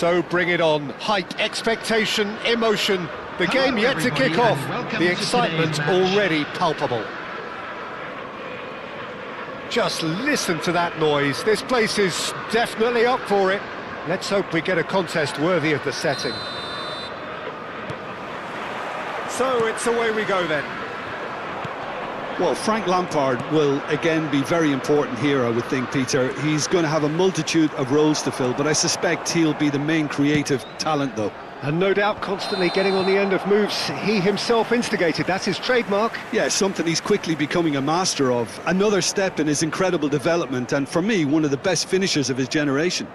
So bring it on. Hype, expectation, emotion. The game yet to kick off. The excitement already palpable. Just listen to that noise. This place is definitely up for it. Let's hope we get a contest worthy of the setting. So it's away we go then. Well, Frank Lampard will again be very important here, I would think, Peter. He's going to have a multitude of roles to fill, but I suspect he'll be the main creative talent, though. And no doubt constantly getting on the end of moves he himself instigated. That's his trademark. Yeah, something he's quickly becoming a master of. Another step in his incredible development, and for me, one of the best finishers of his generation.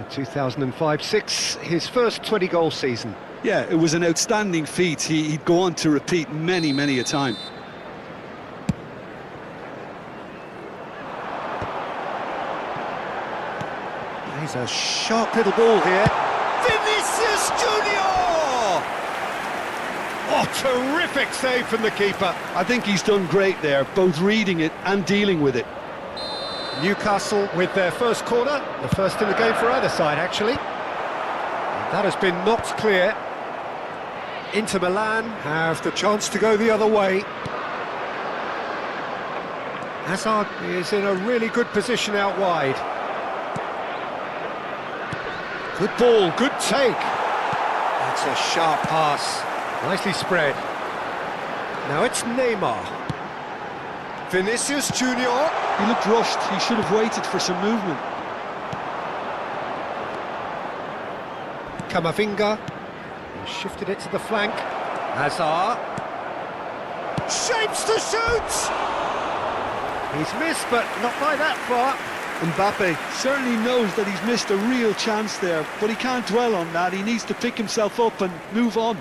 2005-06, his first 20-goal season. Yeah, it was an outstanding feat. He'd go on to repeat many, many a time. He's a sharp little ball here. Vinicius Junior! Oh, terrific save from the keeper. I think he's done great there, both reading it and dealing with it. Newcastle with their first corner, the first in the game for either side, actually. And that has been knocked clear. Inter Milan have the chance to go the other way. Hazard is in a really good position out wide. Good ball, good take. That's a sharp pass. Nicely spread. Now it's Neymar. Vinicius Junior. He looked rushed. He should have waited for some movement. Camavinga. He shifted it to the flank. Hazard. Shapes to shoot! He's missed, but not by that far. Mbappe certainly knows that he's missed a real chance there, but he can't dwell on that. He needs to pick himself up and move on.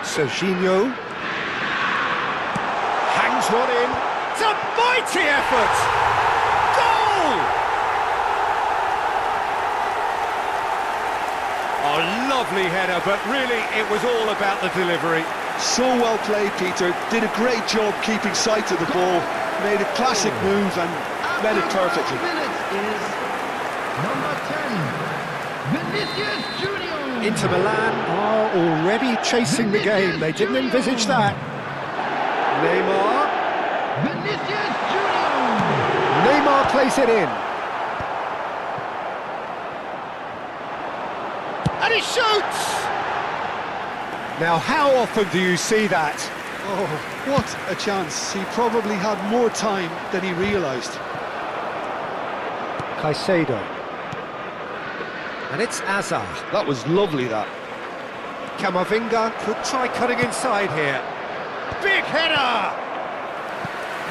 Serginho hangs one in. It's a mighty effort! Goal! Oh, lovely header, but really it was all about the delivery. So well played, Peter. Did a great job keeping sight of the ball. Made a classic move and read it perfectly. Is number 10, Vinicius Junior. Inter Milan are already chasing the game. They didn't envisage that. Neymar. Vinicius Junior. Neymar plays it in. And he shoots! Now, how often do you see that? Oh, what a chance. He probably had more time than he realised. Caicedo. And it's Hazard. That was lovely, that. Camavinga could try cutting inside here. Big header!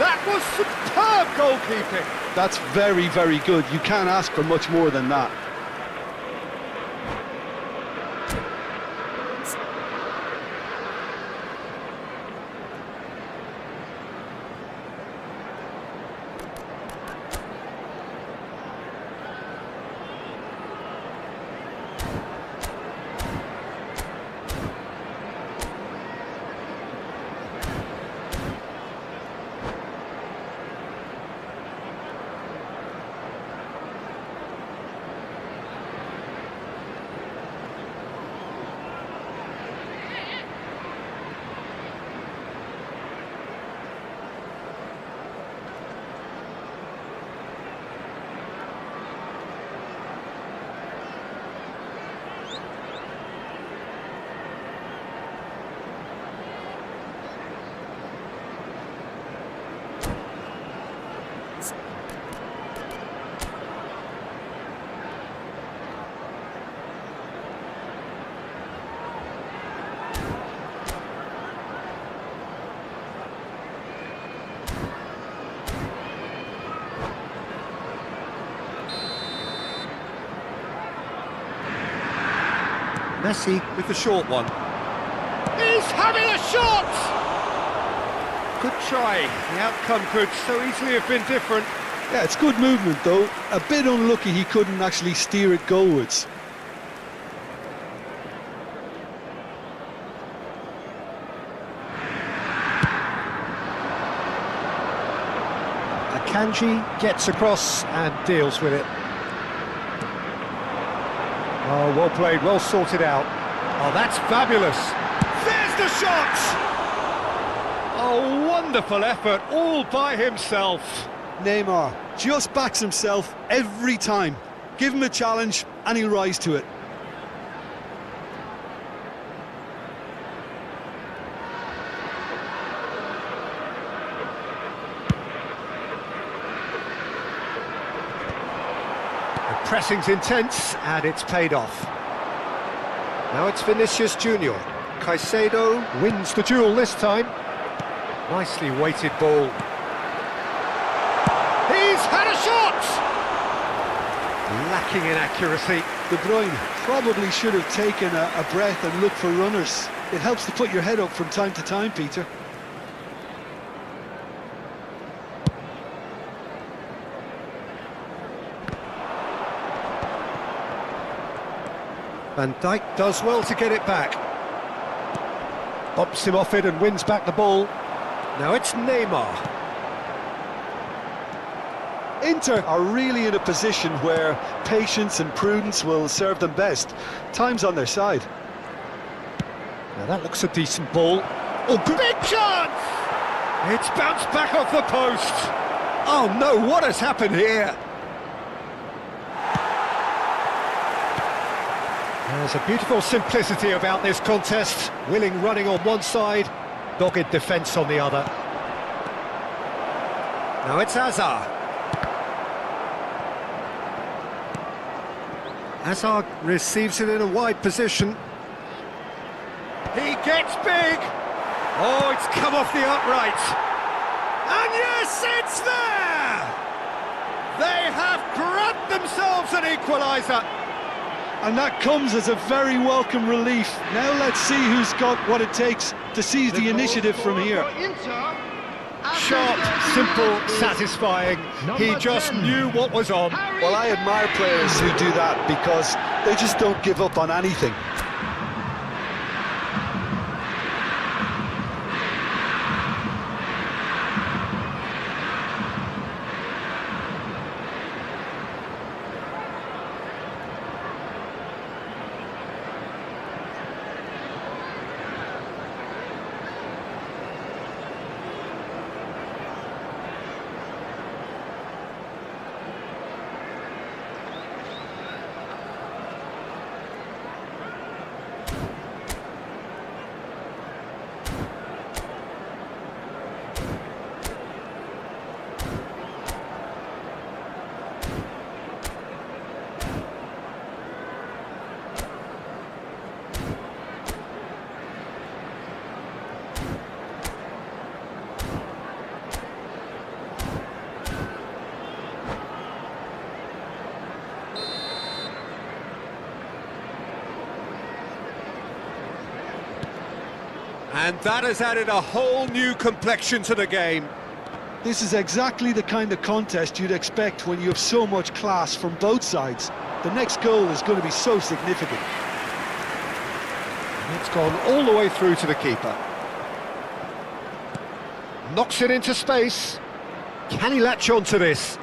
That was superb goalkeeping. That's very, very good. You can't ask for much more than that. Messi with the short one. He's having a shot! Good try. The outcome could so easily have been different. Yeah, it's good movement, though. A bit unlucky he couldn't actually steer it goalwards. Akanji gets across and deals with it. Oh, well played, well sorted out. Oh, that's fabulous. There's the shot! Oh, wonderful effort, all by himself. Neymar just backs himself every time. Give him a challenge and he'll rise to it. The pressing's intense and it's paid off. Now it's Vinicius Junior. Caicedo wins the duel this time. Nicely weighted ball. He's had a shot! Lacking in accuracy. De Bruyne probably should have taken a breath and looked for runners. It helps to put your head up from time to time, Peter. Van Dijk does well to get it back. Bumps him off it and wins back the ball. Now it's Neymar. Inter are really in a position where patience and prudence will serve them best. Time's on their side. Now that looks a decent ball. Oh, big chance! It's bounced back off the post. Oh no, what has happened here? There's a beautiful simplicity about this contest. Willing running on one side, dogged defence on the other. Now it's Hazard. Hazard receives it in a wide position. He gets big! Oh, it's come off the upright. And yes, it's there! They have grabbed themselves an equaliser. And that comes as a very welcome relief. Now let's see who's got what it takes to seize the initiative from here. Sharp, simple, satisfying. He just knew what was on. Well, I admire players who do that because they just don't give up on anything. And that has added a whole new complexion to the game. This is exactly the kind of contest you'd expect when you have so much class from both sides. The next goal is going to be so significant. It's gone all the way through to the keeper. Knocks it into space. Can he latch on to this?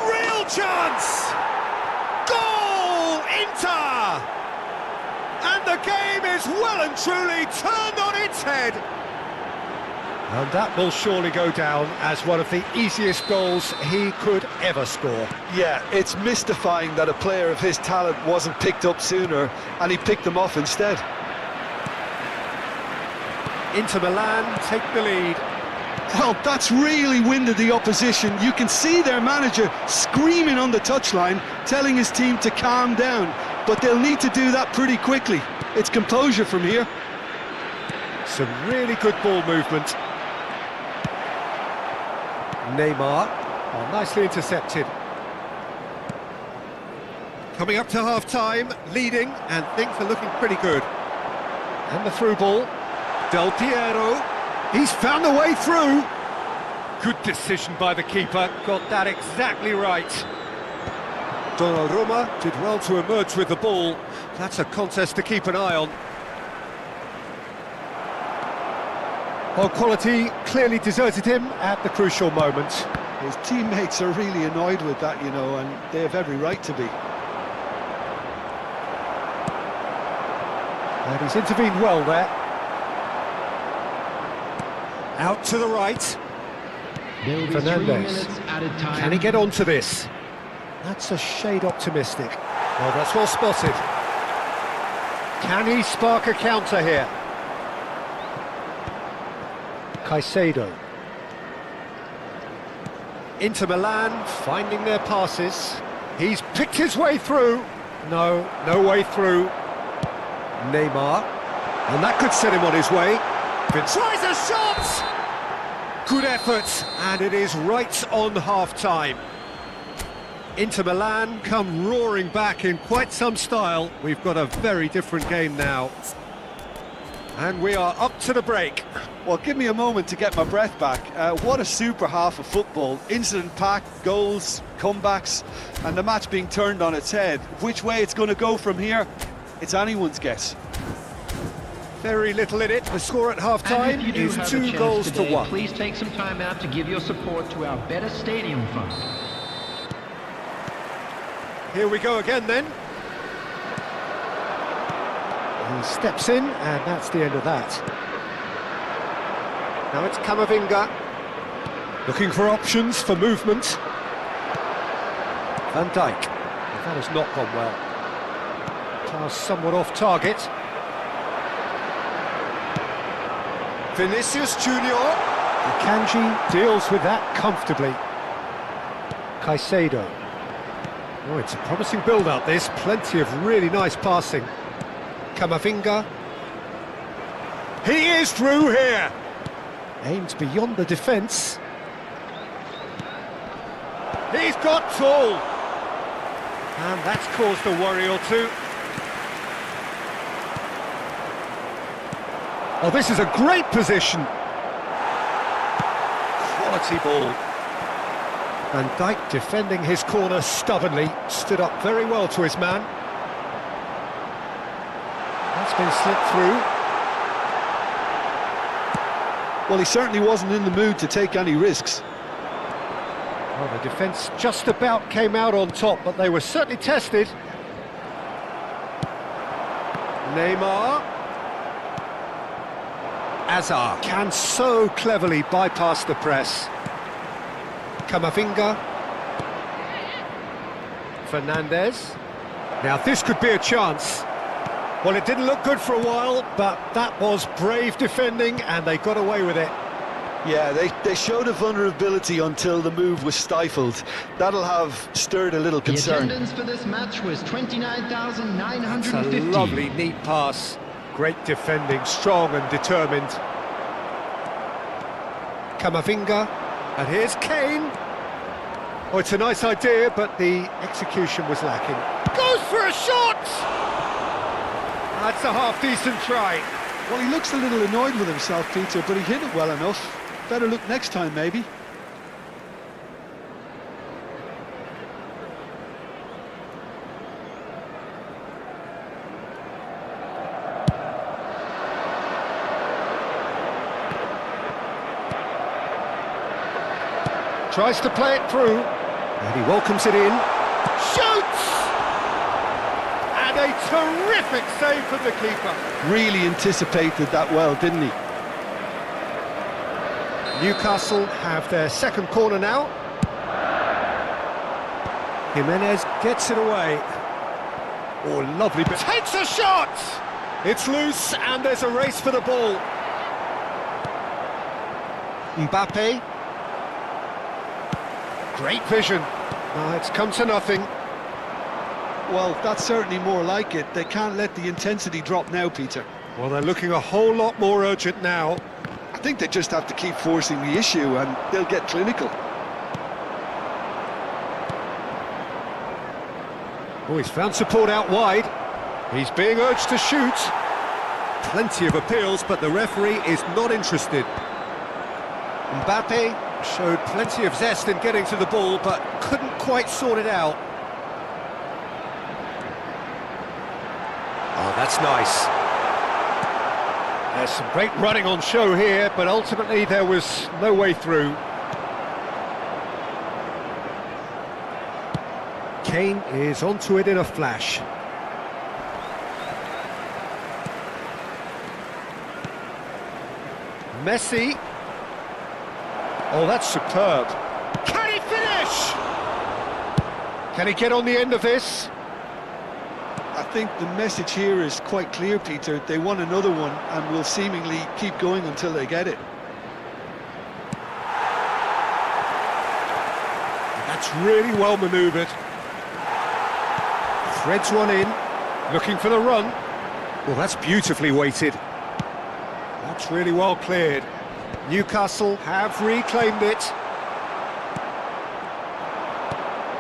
Real chance! Goal! Inter! And the game is well and truly turned on its head. And that will surely go down as one of the easiest goals he could ever score. Yeah, it's mystifying that a player of his talent wasn't picked up sooner, and he picked them off instead. Inter Milan take the lead. Well, that's really winded the opposition. You can see their manager screaming on the touchline, telling his team to calm down. But they'll need to do that pretty quickly. It's composure from here. Some really good ball movement. Neymar, nicely intercepted. Coming up to half-time, leading, and things are looking pretty good. And the through ball. Del Piero, he's found a way through. Good decision by the keeper, got that exactly right. Donnarumma did well to emerge with the ball. That's a contest to keep an eye on. Well, quality clearly deserted him at the crucial moment. His teammates are really annoyed with that, you know, and they have every right to be. And he's intervened well there. Out to the right. There will be 3 Fernandez. minutes added time. Can he get onto this? That's a shade optimistic. Well, that's well spotted. Can he spark a counter here? Caicedo. Inter Milan finding their passes. He's picked his way through. No way through. Neymar. And that could set him on his way. Tries a shot! Good effort, and it is right on half-time. Inter Milan come roaring back in quite some style. We've got a very different game now. And we are up to the break. Well, give me a moment to get my breath back. What a super half of football. Incident-packed, goals, comebacks, and the match being turned on its head. Which way it's going to go from here, it's anyone's guess. Very little in it. The score at half-time And if you do is have a 2 chance goals today, to 1. Please take some time out to give your support to our Better Stadium Fund. Here we go again then. He steps in, and that's the end of that. Now it's Camavinga. Looking for options for movement. Van Dijk. That has not gone well. Pass somewhat off target. Vinicius Junior. Kanji deals with that comfortably. Caicedo. Oh, it's a promising build-up, this. Plenty of really nice passing. Camavinga. He is through here. Aims beyond the defence. He's got tall. And that's caused a worry or two. Oh, this is a great position. Quality ball. Van Dijk defending his corner stubbornly, stood up very well to his man. That's been slipped through. Well, he certainly wasn't in the mood to take any risks. Well, the defence just about came out on top, but they were certainly tested. Neymar. Azar can so cleverly bypass the press. Camavinga. Fernandez. Now this could be a chance. Well, it didn't look good for a while, but that was brave defending and they got away with it. Yeah, they showed a vulnerability until the move was stifled. That'll have stirred a little concern. The attendance for this match was That's 29,950. a lovely, neat pass. Great defending, strong and determined. Camavinga. And here's Kane. Oh, it's a nice idea, but the execution was lacking. Goes for a shot! That's a half-decent try. Well, he looks a little annoyed with himself, Peter, but he hit it well enough. Better look next time, maybe. Tries to play it through, and he welcomes it in. Shoots! And a terrific save from the keeper. Really anticipated that well, didn't he? Newcastle have their second corner now. Jimenez gets it away. Oh, lovely bit. Takes a shot! It's loose, and there's a race for the ball. Mbappe. Great vision. It's come to nothing. Well, that's certainly more like it. They can't let the intensity drop now, Peter. Well, they're looking a whole lot more urgent now. I think they just have to keep forcing the issue and they'll get clinical. Oh, he's found support out wide. He's being urged to shoot. Plenty of appeals, but the referee is not interested. Mbappe showed plenty of zest in getting to the ball, but couldn't quite sort it out. Oh, that's nice. There's some great running on show here, but ultimately there was no way through. Kane is onto it in a flash. Messi. Oh, that's superb. Can he finish? Can he get on the end of this? I think the message here is quite clear, Peter. They want another one and will seemingly keep going until they get it. That's really well manoeuvred. Threads one in, looking for the run. Well, that's beautifully weighted. That's really well cleared. Newcastle have reclaimed it.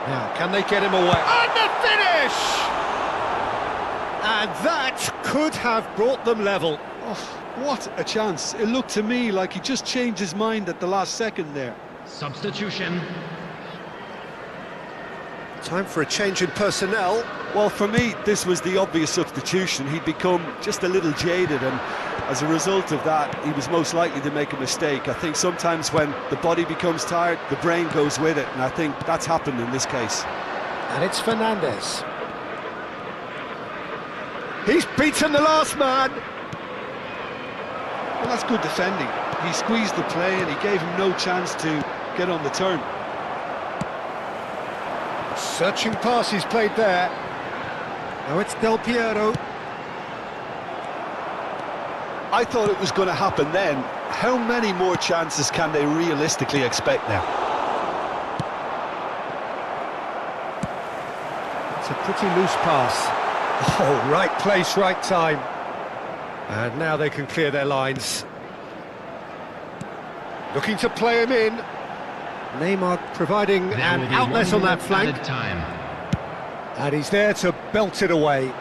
Now, can they get him away? And the finish! And that could have brought them level. Oh, what a chance. It looked to me like he just changed his mind at the last second there. Substitution. Time for a change in personnel. Well, for me, this was the obvious substitution. He'd become just a little jaded, and as a result of that, he was most likely to make a mistake. I think sometimes when the body becomes tired, the brain goes with it, and I think that's happened in this case. And it's Fernandes. He's beaten the last man. Well, that's good defending. He squeezed the play and he gave him no chance to get on the turn. Searching pass he's played there. Now it's Del Piero. I thought it was going to happen then. How many more chances can they realistically expect now? It's a pretty loose pass. Oh, right place, right time. And now they can clear their lines. Looking to play him in. Neymar providing an outlet on that flank. Time. And he's there to belt it away.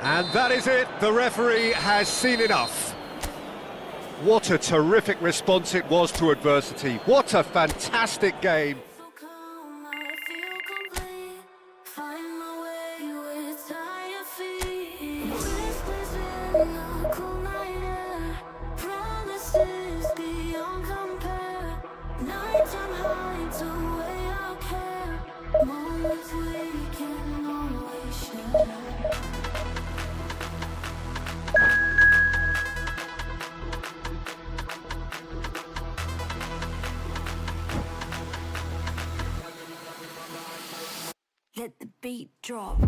And that is it. The referee has seen enough. What a terrific response it was to adversity. What a fantastic game. Let the beat drop.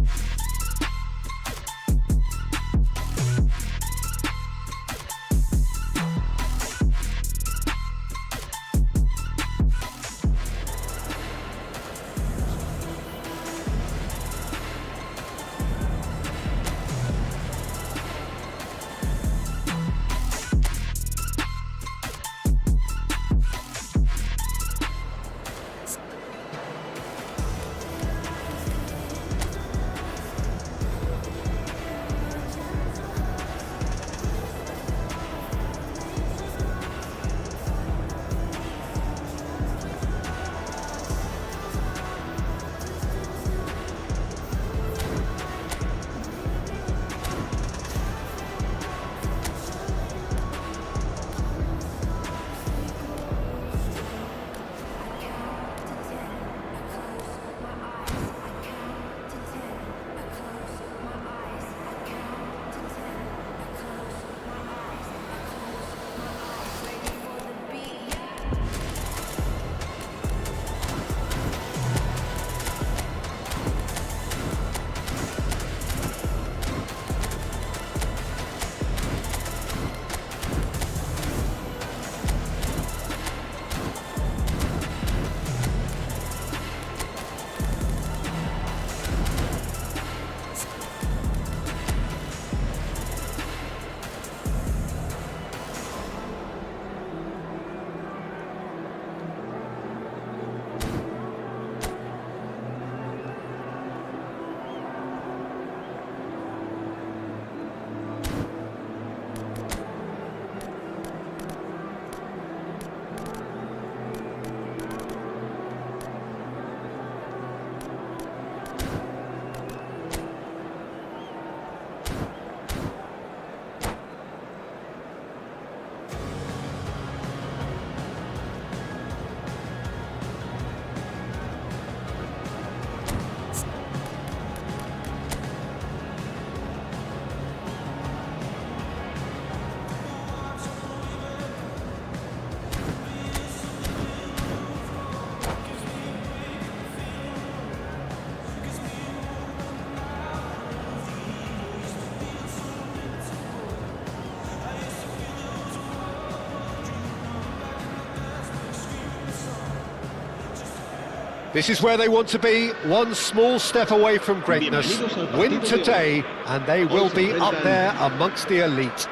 This is where they want to be, one small step away from greatness. Win today, and they will be up there amongst the elite.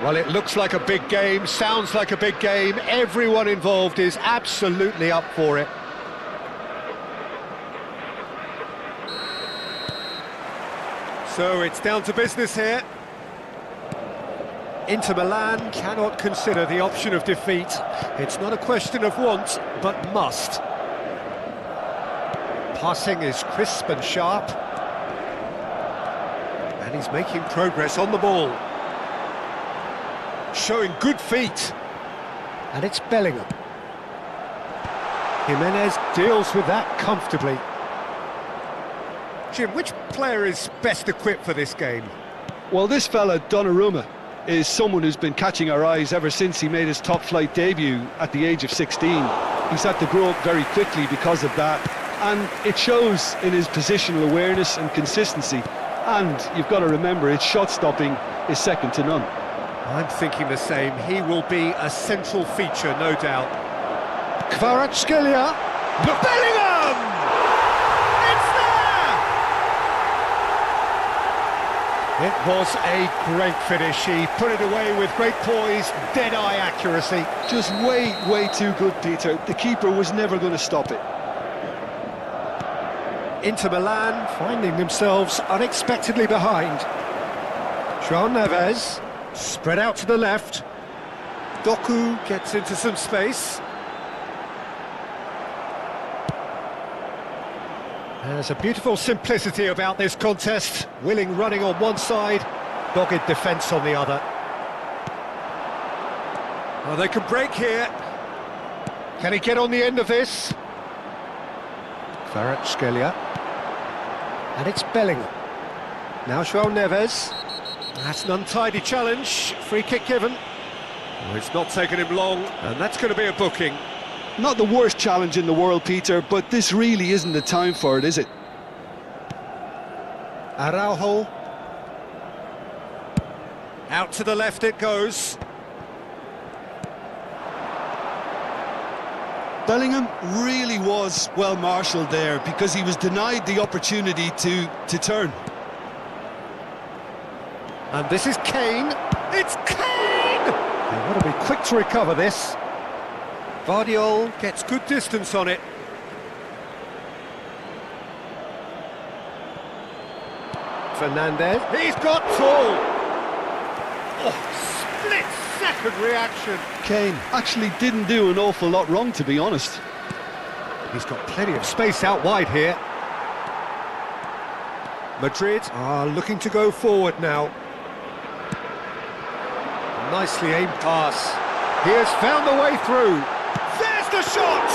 Well, it looks like a big game, sounds like a big game. Everyone involved is absolutely up for it. So it's down to business here. Inter Milan cannot consider the option of defeat. It's not a question of want, but must. Passing is crisp and sharp. And he's making progress on the ball. Showing good feet. And it's Bellingham. Jimenez deals with that comfortably. Jim, which player is best equipped for this game? Well, this fella, Donnarumma, is someone who's been catching our eyes ever since he made his top-flight debut at the age of 16. He's had to grow up very quickly because of that, and it shows in his positional awareness and consistency. And you've got to remember, his shot-stopping is second to none. I'm thinking the same. He will be a central feature, no doubt. Kvaratskhelia. Bellingham! It's there! It was a great finish. He put it away with great poise, dead-eye accuracy. Just way too good, Peter. The keeper was never going to stop it. Inter Milan finding themselves unexpectedly behind. João Neves, spread out to the left. Doku gets into some space. There's a beautiful simplicity about this contest. Willing running on one side, dogged defence on the other. Well, they can break here. Can he get on the end of this? Kvaratskhelia. And it's Bellingham. Now João Neves. That's an untidy challenge. Free kick given. Well, it's not taken him long, and that's going to be a booking. Not the worst challenge in the world, Peter, but this really isn't the time for it, is it? Araujo. Out to the left it goes. Bellingham really was well marshalled there because he was denied the opportunity to turn. And this is Kane. It's Kane! They want to be quick to recover this. Vardiol gets good distance on it. Fernandez, he's got tall. Oh, split-second reaction. Kane actually didn't do an awful lot wrong, to be honest. He's got plenty of space out wide here. Madrid are looking to go forward now. Nicely aimed pass. He has found the way through. There's the shot!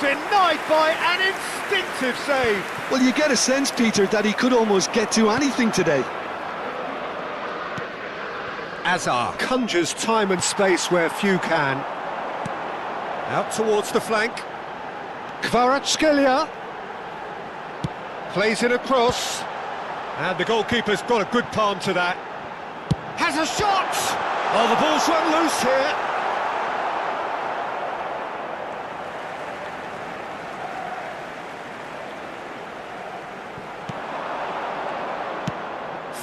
Denied by an instinctive save. Well, you get a sense, Peter, that he could almost get to anything today. Azar conjures time and space where few can. Out towards the flank. Kvaratskhelia. Plays it across. And the goalkeeper's got a good palm to that. Has a shot! Oh, the ball's run loose here.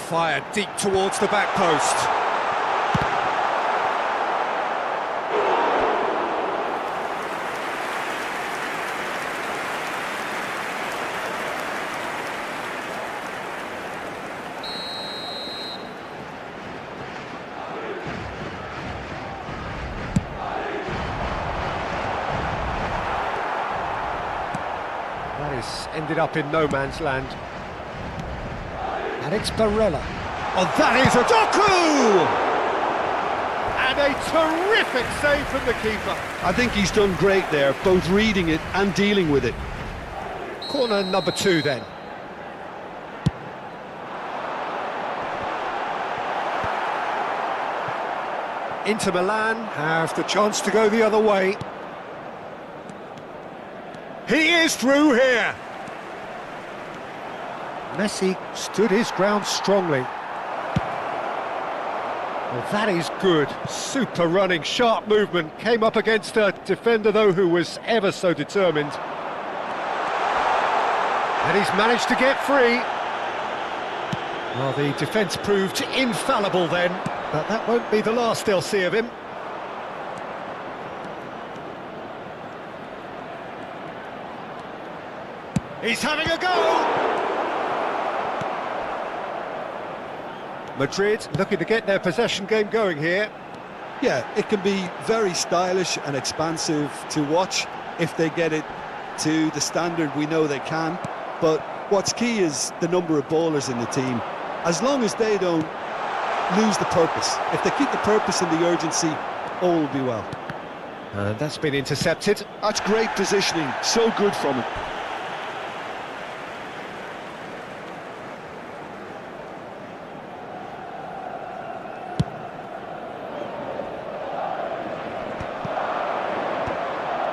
Fired deep towards the back post. That is ended up in no man's land. And it's Barella. Oh, that is a Doku! And a terrific save from the keeper. I think he's done great there, both reading it and dealing with it. Corner number 2 then. Inter Milan have the chance to go the other way. He is through here. Messi stood his ground strongly. Well, that is good. Super running, sharp movement. Came up against a defender, though, who was ever so determined. And he's managed to get free. Well, the defence proved infallible then, but that won't be the last they'll see of him. He's having a go! Madrid looking to get their possession game going here. Yeah, it can be very stylish and expansive to watch if they get it to the standard we know they can. But what's key is the number of ballers in the team. As long as they don't lose the purpose, if they keep the purpose and the urgency, all will be well. And that's been intercepted. That's great positioning, so good from him.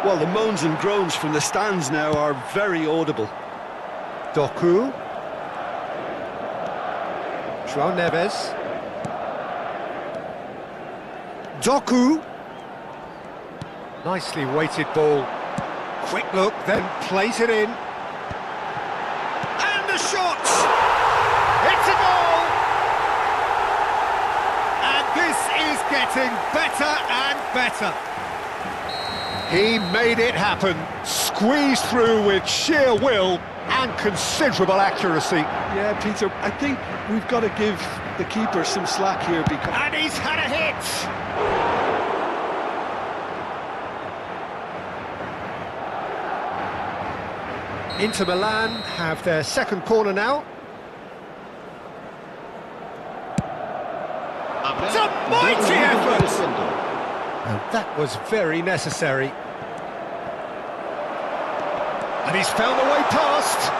Well, the moans and groans from the stands now are very audible. Doku. João Neves. Doku. Nicely weighted ball. Quick look, then plays it in. And the shot! It's a goal! And this is getting better and better. He made it happen, squeezed through with sheer will and considerable accuracy. Yeah, Peter, I think we've got to give the keeper some slack here because... And he's had a hit! Inter Milan have their second corner now. It's a mighty effort! And that was very necessary. And he's found a way past.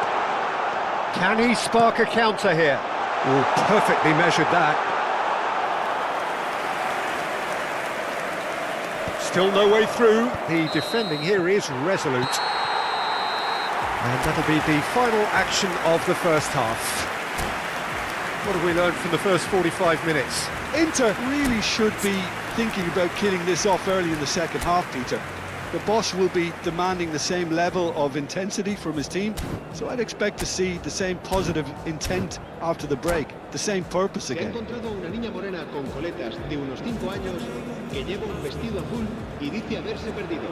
Can he spark a counter here? Oh, perfectly measured that. Still no way through. The defending here is resolute. And that'll be the final action of the first half. What have we learned from the first 45 minutes? Inter really should be thinking about killing this off early in the second half, Peter. The boss will be demanding the same level of intensity from his team, so I'd expect to see the same positive intent after the break, the same purpose again. He encontrado una niña morena con coletas de unos 5 años que lleva un vestido azul y dice haberse perdido.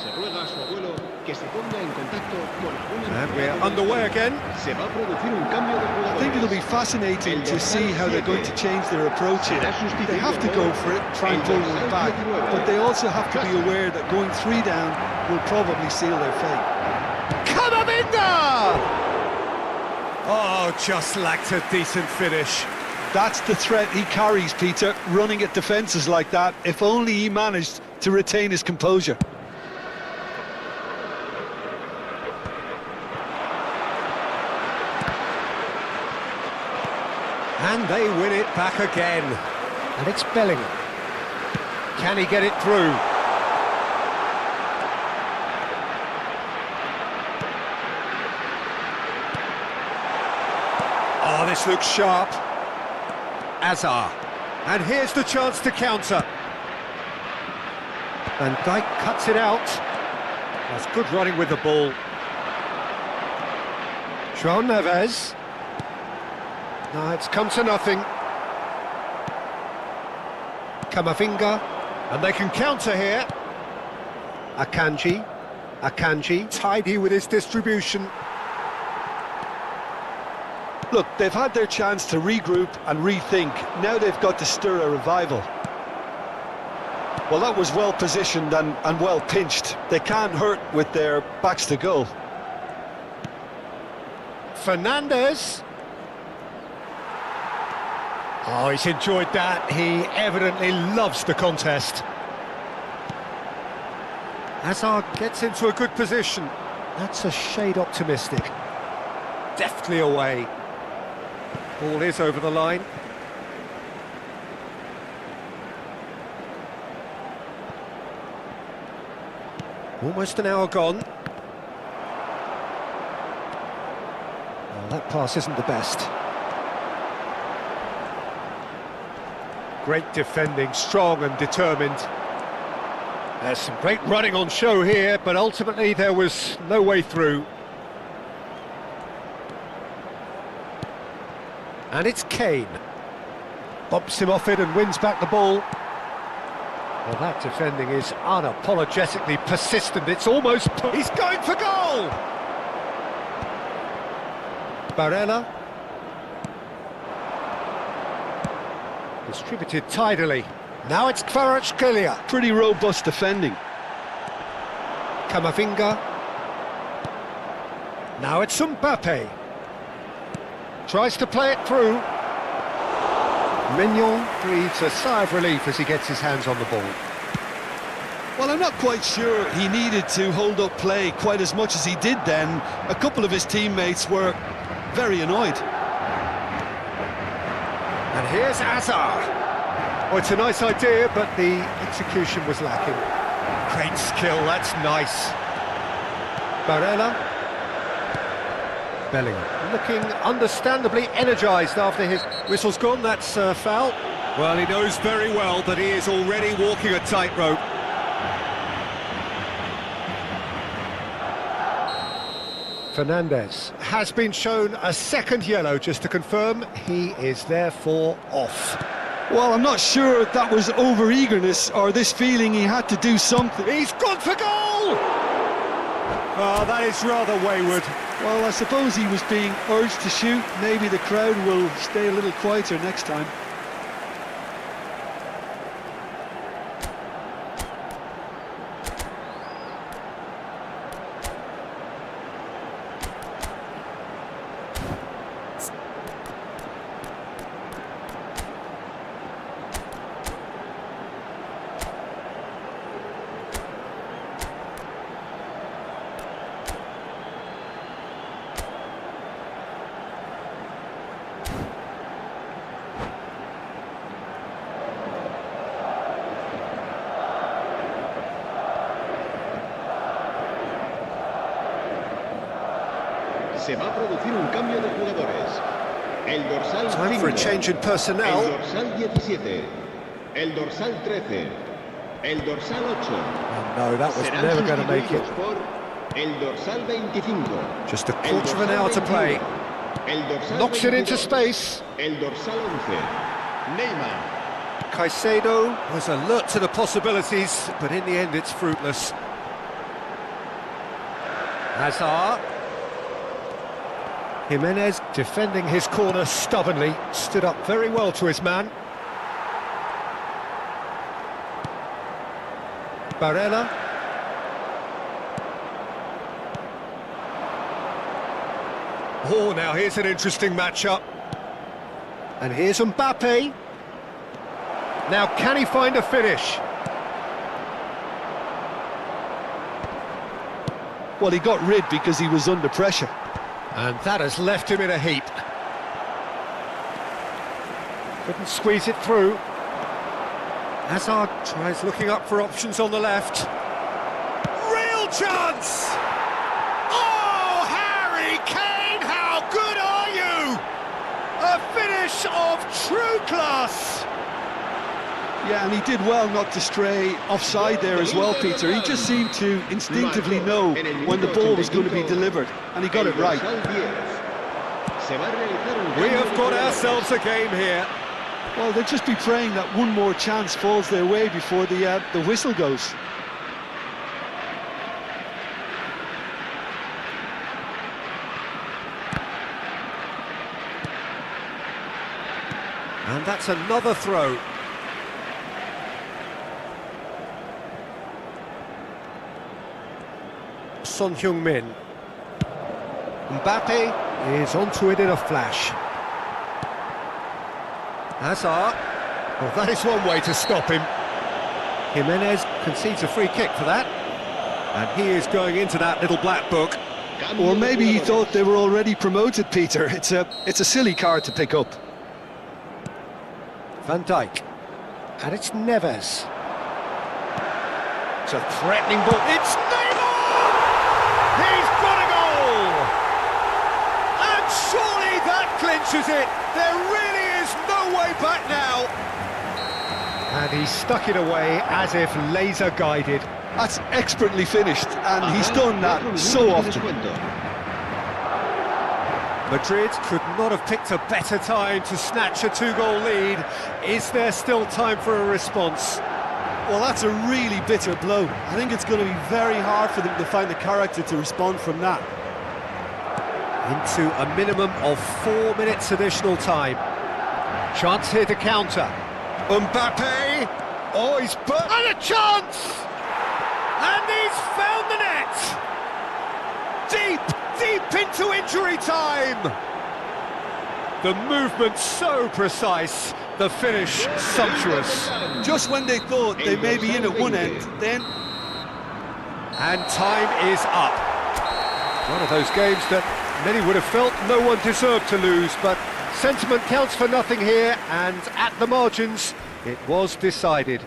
Se ruega a su abuelo que se ponga en contacto con alguna. And we're underway again. Se va a producir un cambio de jugadores. I think it'll be fascinating to see how they're going to change their approach here. They have to go for it, try and pull one back, but they also have to be aware that going 3 down will probably seal their fate. Camavinga! Oh, just lacked a decent finish. That's the threat he carries, Peter, running at defences like that, if only he managed to retain his composure. And they win it back again. And it's Bellingham. Can he get it through? Oh, this looks sharp. Azar. And here's the chance to counter. Van Dijk cuts it out. That's good running with the ball. João Neves. No, it's come to nothing. Camavinga, and they can counter here. Akanji, tidy with his distribution. Look, they've had their chance to regroup and rethink. Now they've got to stir a revival. Well, that was well positioned and well pinched. They can't hurt with their backs to goal. Fernandes. Oh, he's enjoyed that. He evidently loves the contest. Hazard gets into a good position. That's a shade optimistic. Deftly away. Ball is over the line. Almost an hour gone. Well, that pass isn't the best. Great defending, strong and determined. There's some great running on show here, but ultimately there was no way through. And it's Kane. Bumps him off it and wins back the ball. Well, that defending is unapologetically persistent. It's almost... He's going for goal! Barella. Distributed tidily. Now it's Kvaratskhelia. Pretty robust defending. Camavinga. Now it's Mbappe. Tries to play it through. Mignon breathes a sigh of relief as he gets his hands on the ball. Well, I'm not quite sure he needed to hold up play quite as much as he did then. A couple of his teammates were very annoyed. And here's Hazard. Oh, it's a nice idea, but the execution was lacking. Great skill, that's nice. Barella. Bellingham looking understandably energised after his whistle's gone. That's foul. Well, he knows very well that he is already walking a tightrope. Fernandes has been shown a second yellow, just to confirm. He is therefore off. Well, I'm not sure that was over-eagerness or this feeling he had to do something. He's gone for goal! Oh, that is rather wayward. Well, I suppose he was being urged to shoot. Maybe the crowd will stay a little quieter next time. Se va a producir un cambio de jugadores. El dorsal Time for a 5, change in el personnel. dorsal 17, el dorsal 13, el dorsal 8. Oh, no, that was Serán never going to make it. sustituidos por el dorsal 25. Just a el quarter of an dorsal hour to play. 21, el dorsal Knocks it into 22, space. El dorsal 11. Neymar. Caicedo was alert to the possibilities, but in the end it's fruitless. Hazard. Jimenez defending his corner stubbornly, stood up very well to his man. Barella. Oh, now here's an interesting matchup. And here's Mbappe. Now, can he find a finish? Well, he got rid because he was under pressure. And that has left him in a heap. Couldn't squeeze it through. Hazard tries looking up for options on the left. Real chance! Oh, Harry Kane, how good are you? A finish of true class! Yeah, and he did well not to stray offside there as well, Peter. He just seemed to instinctively know when the ball was going to be delivered, and he got it right. We have got ourselves a game here. Well, they'll just be praying that one more chance falls their way before the whistle goes. And that's another throw. Son Heung-min. Mbappe is onto it in a flash. Hazard. Well, that is one way to stop him. Jimenez concedes a free kick for that. And he is going into that little black book. Or maybe he thought they were already promoted, Peter. It's a silly card to pick up. Van Dijk. And it's Neves. It's a threatening ball. It's Neymar! He's got a goal! And surely that clinches it. There really is no way back now. And he stuck it away as if laser guided. That's expertly finished, and he's done that so often. Madrid could not have picked a better time to snatch a 2-goal lead. Is there still time for a response? Well, that's a really bitter blow. I think it's going to be very hard for them to find the character to respond from that. Into a minimum of 4 minutes additional time. Chance here to counter. Mbappe! Oh, he's put... And a chance! And he's found the net! Deep into injury time! The movement so precise, the finish sumptuous. Just when they thought they may be in at one end, then... And time is up. One of those games that many would have felt no one deserved to lose, but sentiment counts for nothing here, and at the margins, it was decided.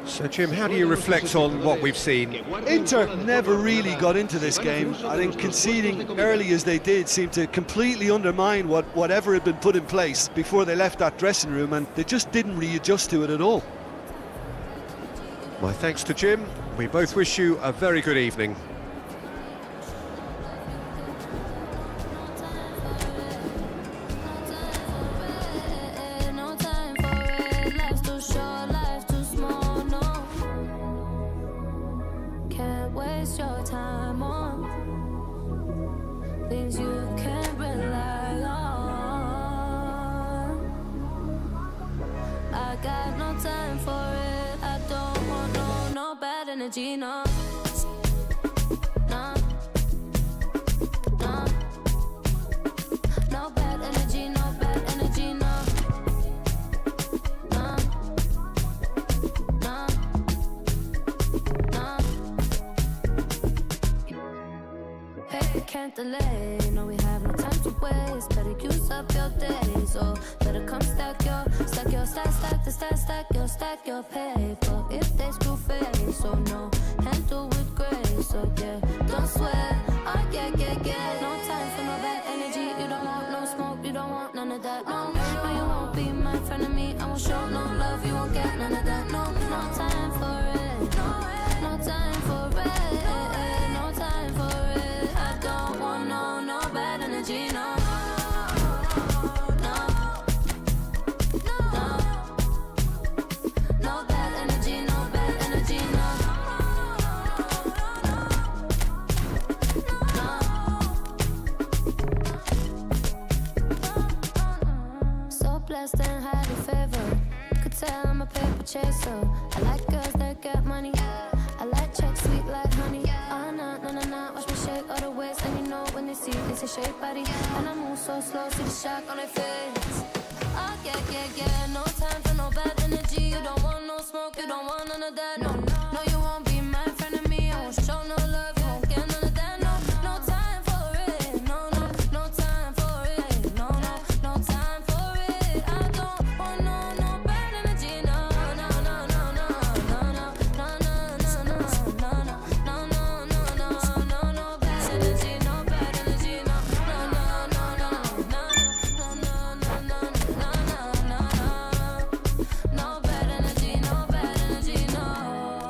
So, Jim, how do you reflect on what we've seen? Inter never really got into this game. I think conceding early as they did seemed to completely undermine whatever had been put in place before they left that dressing room, and they just didn't readjust to it at all. My thanks to Jim. We both wish you a very good evening. Waste your time on things you can't rely on. I got no time for it. I don't want no bad energy, no. No, no, no bad energy, no bad energy, no. No, no, no. Hey, can't delay, no, we have no time to waste. Better use up your days, or better come stack your paper. If they screw face, so no, handle with grace, so yeah, don't sweat, oh yeah. No time for no bad energy, you don't want no smoke, you don't want none of that, no, you won't be my friend of me, I won't show no love, you won't get none of that, no time for it, no time for it, no time for it, I don't want no bad energy, no. Blessed and highly favored. Could tell I'm a paper chaser. I like girls that get money. I like checks sweet like honey. Oh no, watch me shake all the ways. And you know when they see they say shake body. And I move so slow, see the shock on their face. Oh yeah. No time for no bad energy. You don't want no smoke, you don't want none of that. No, you won't be my friend of me. I won't show no love, you won't get none of that. No time for it. No time for it. No time for it. I don't want no bad energy. No bad energy. No bad energy. No bad energy. No bad energy. No.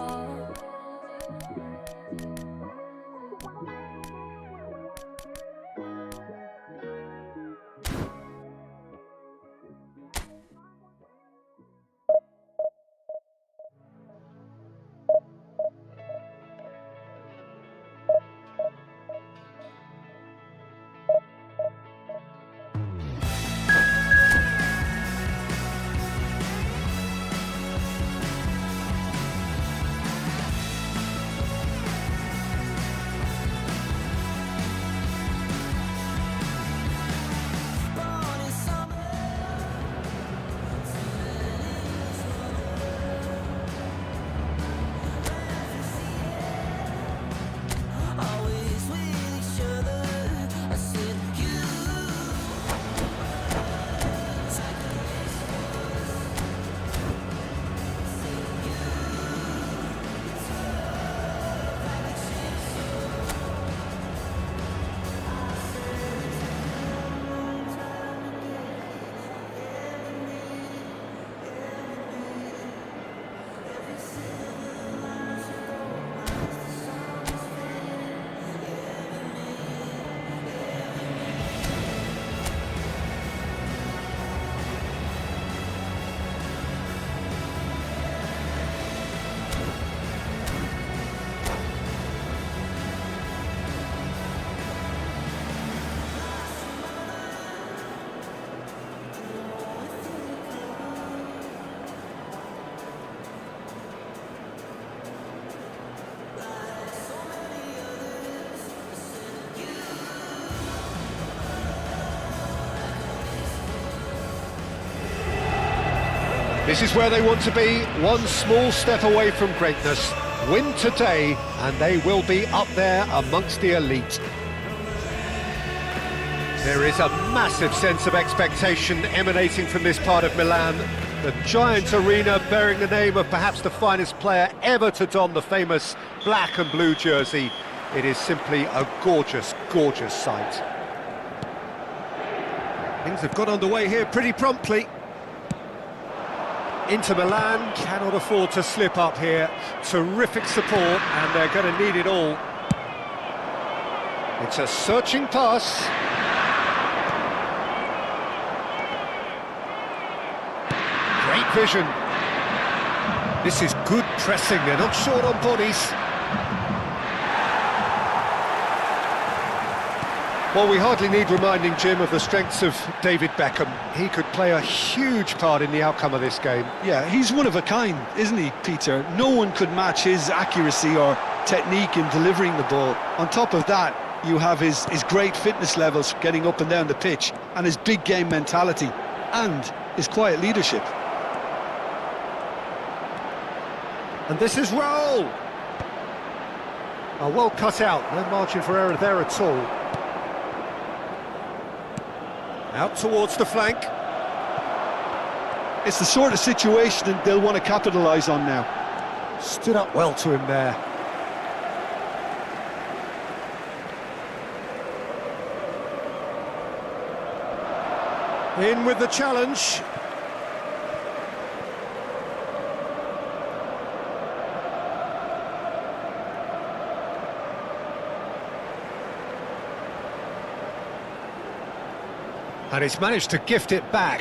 This is where they want to be, one small step away from greatness. Win today, and they will be up there amongst the elite. There is a massive sense of expectation emanating from this part of Milan. The giant arena bearing the name of perhaps the finest player ever to don the famous black and blue jersey. It is simply a gorgeous, gorgeous sight. Things have got underway here pretty promptly. Inter Milan cannot afford to slip up here. Terrific support, and they're going to need it all. It's a searching pass. Great vision. This is good pressing, they're not short on bodies. Well, we hardly need reminding, Jim, of the strengths of David Beckham. He could play a huge part in the outcome of this game. Yeah, he's one of a kind, isn't he, Peter? No one could match his accuracy or technique in delivering the ball. On top of that, you have his great fitness levels getting up and down the pitch, and his big game mentality, and his quiet leadership. And this is Raul. Well cut out, no margin for error there at all. Out towards the flank. It's the sort of situation that they'll want to capitalise on now. Stood up well to him there. In with the challenge. And he's managed to gift it back.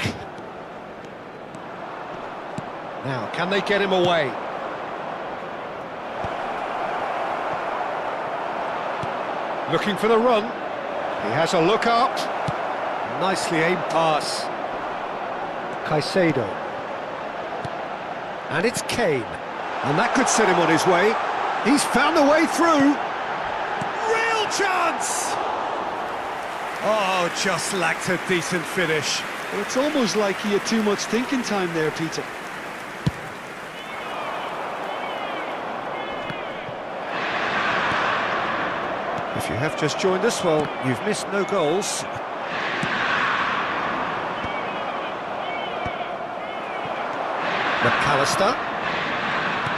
Now, can they get him away? Looking for the run. He has a look up. Nicely aimed pass. Caicedo. And it's Kane. And that could set him on his way. He's found a way through. Real chance! Oh, just lacked a decent finish. It's almost like he had too much thinking time there, Peter. If you have just joined us, well, you've missed no goals. McAllister.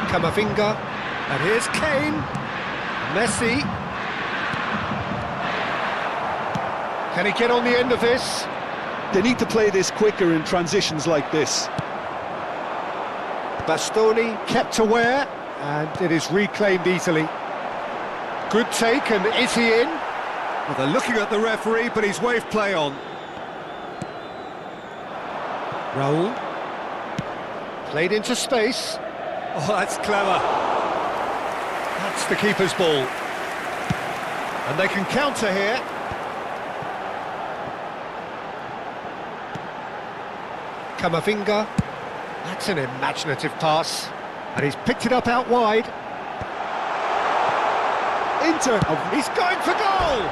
Camavinga. And here's Kane. Messi. Can he get on the end of this? They need to play this quicker in transitions like this. Bastoni kept aware, and it is reclaimed easily. Good take, and is he in? Well, they're looking at the referee, but he's waved play on. Raul. Played into space. Oh, that's clever. That's the keeper's ball. And they can counter here. Camavinga. That's an imaginative pass. And he's picked it up out wide. Inter. Oh, he's going for goal!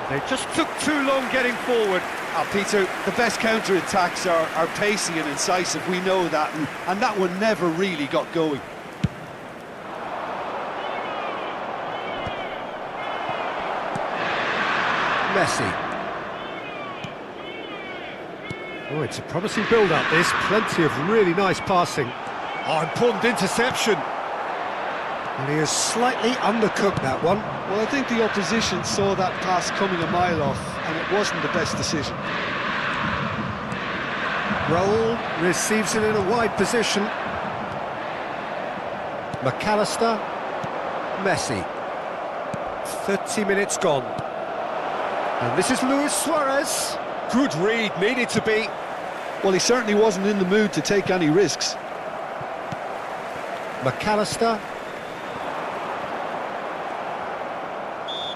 They just took too long getting forward. Peter, the best counter-attacks are pacey and incisive, we know that, and that one never really got going. Messi. Oh, it's a promising build-up, this. Plenty of really nice passing. Oh, important interception. And he has slightly undercooked that one. Well, I think the opposition saw that pass coming a mile off, and it wasn't the best decision. Raul receives it in a wide position. McAllister. Messi. 30 minutes gone. And this is Luis Suarez. Good read, needed to be. Well, he certainly wasn't in the mood to take any risks. McAllister.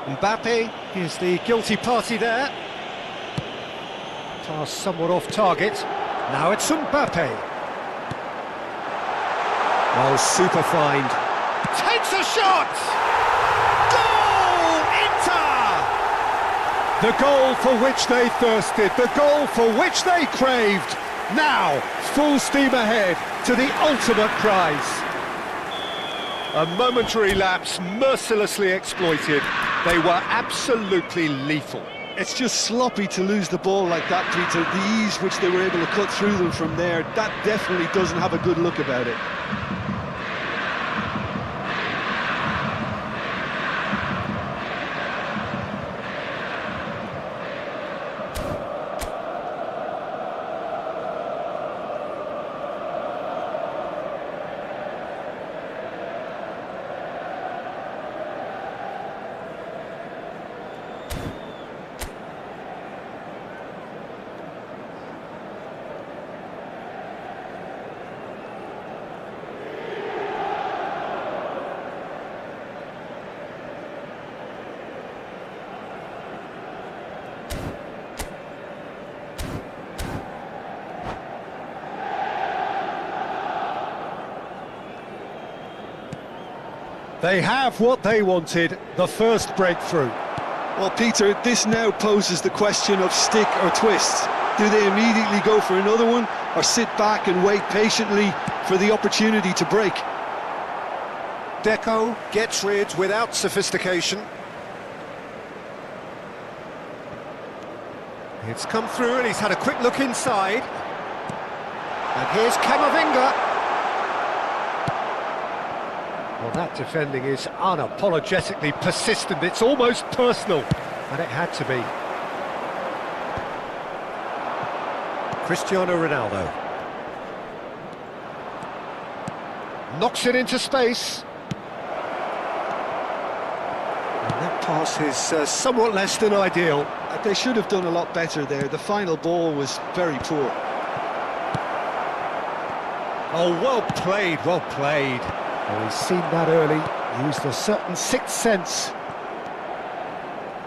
Mbappe is the guilty party there. Pass somewhat off target. Now it's Mbappe. Oh, super find. Takes a shot! Goal! Inter! The goal for which they thirsted, the goal for which they craved. Now, full steam ahead to the ultimate prize. A momentary lapse mercilessly exploited. They were absolutely lethal. It's just sloppy to lose the ball like that, Peter. The ease which they were able to cut through them from there, that definitely doesn't have a good look about it. They have what they wanted, the first breakthrough. Well, Peter, this now poses the question of stick or twist. Do they immediately go for another one, or sit back and wait patiently for the opportunity to break? Deco gets rid without sophistication. It's come through and he's had a quick look inside. And here's Camavinga. Well, that defending is unapologetically persistent. It's almost personal, and it had to be. Cristiano Ronaldo. Knocks it into space. And that pass is somewhat less than ideal. They should have done a lot better there. The final ball was very poor. Oh, well played, well played. Oh, he's seen that early, used a certain sixth sense.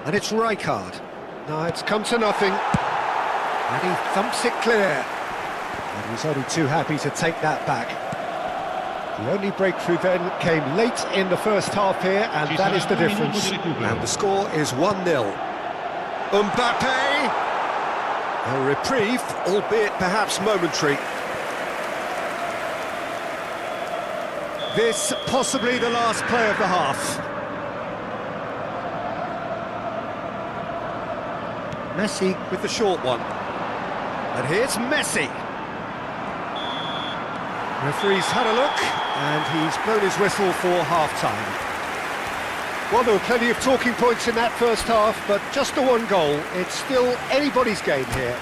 And it's Rijkaard. No, it's come to nothing. And he thumps it clear. And he's only too happy to take that back. The only breakthrough then came late in the first half here, and that is the difference. And the score is 1-0. Mbappe! A reprieve, albeit perhaps momentary. This possibly the last play of the half. Messi with the short one. And here's Messi. Referee's had a look, and he's blown his whistle for half-time. Well, there were plenty of talking points in that first half, but just the one goal. It's still anybody's game here.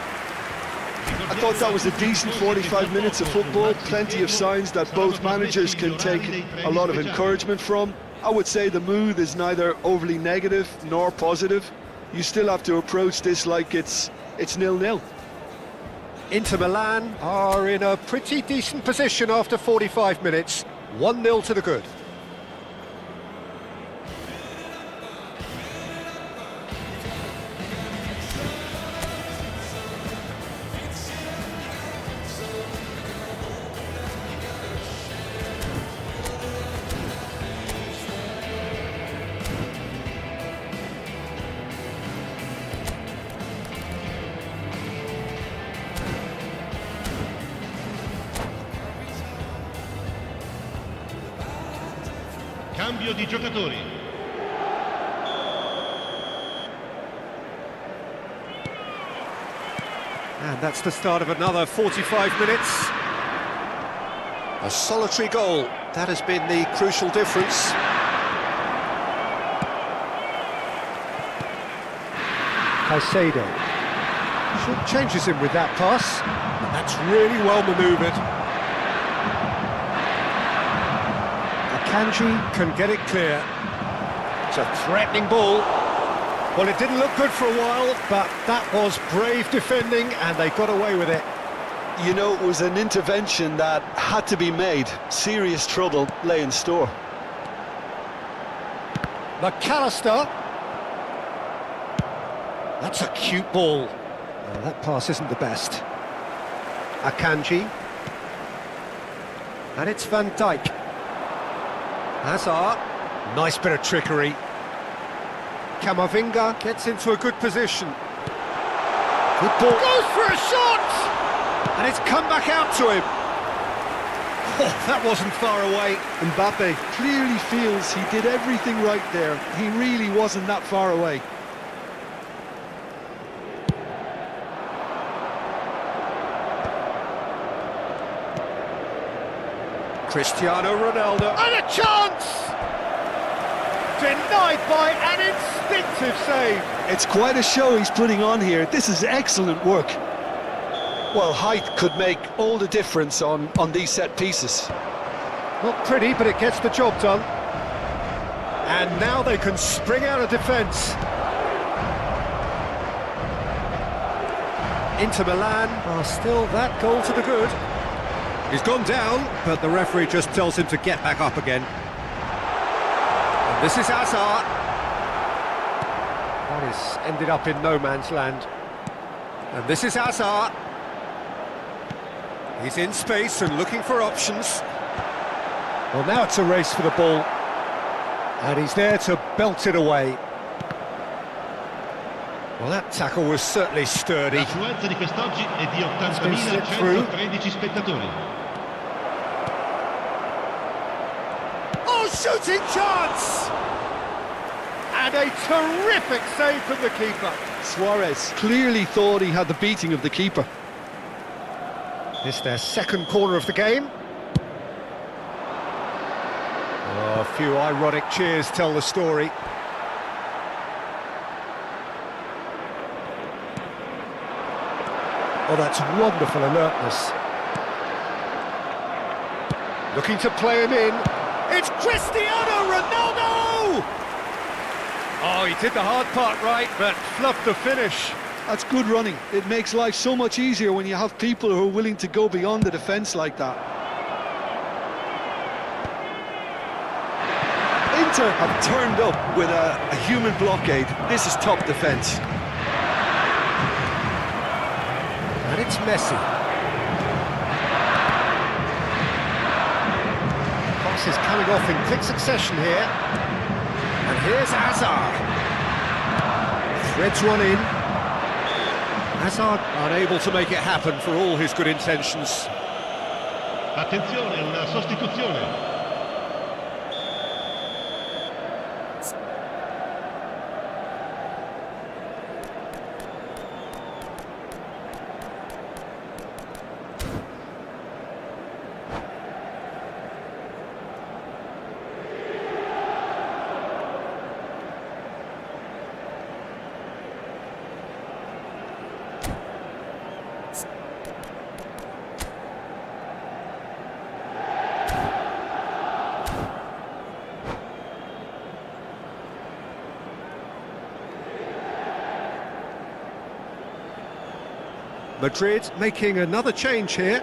I thought that was a decent 45 minutes of football, plenty of signs that both managers can take a lot of encouragement from. I would say the mood is neither overly negative nor positive. You still have to approach this like it's 0-0. Inter Milan are in a pretty decent position after 45 minutes. 1-0 to the good. Cambio di giocatori. And that's the start of another 45 minutes. A solitary goal. That has been the crucial difference. Caicedo. Changes him with that pass. And that's really well manoeuvred. Kanji can get it clear. It's a threatening ball. Well, it didn't look good for a while, but that was brave defending, and they got away with it. You know, it was an intervention that had to be made. Serious trouble lay in store. McAllister. That's a cute ball. That pass isn't the best. Akanji. And it's Van Dijk. Hazard, nice bit of trickery. Camavinga gets into a good position. Good ball. Goes for a shot! And it's come back out to him. Oh, that wasn't far away. Mbappe clearly feels he did everything right there. He really wasn't that far away. Cristiano Ronaldo, and a chance! Denied by an instinctive save. It's quite a show he's putting on here. This is excellent work. Well, height could make all the difference on these set pieces. Not pretty, but it gets the job done. And now they can spring out of defence. Inter Milan are still that goal to the good. He's gone down, but the referee just tells him to get back up again. And this is Hazard. That is ended up in no man's land. And this is Hazard. He's in space and looking for options. Well, now it's a race for the ball. And he's there to belt it away. Well, that tackle was certainly sturdy. L'affluenza di quest'oggi è di Slipped through. 80.113 spettatori. Oh, shooting chance! And a terrific save from the keeper. Suarez clearly thought he had the beating of the keeper. This their second corner of the game. Oh, a few ironic cheers tell the story. Oh, that's wonderful alertness. Looking to play him in. It's Cristiano Ronaldo! Oh, he did the hard part right, but fluffed the finish. That's good running. It makes life so much easier when you have people who are willing to go beyond the defence like that. Inter have turned up with a human blockade. This is top defence. And it's Messi. Pass is coming off in quick succession here. And here's Hazard. Threads one in. Hazard unable to make it happen for all his good intentions. Attenzione, una sostituzione. Madrid making another change here.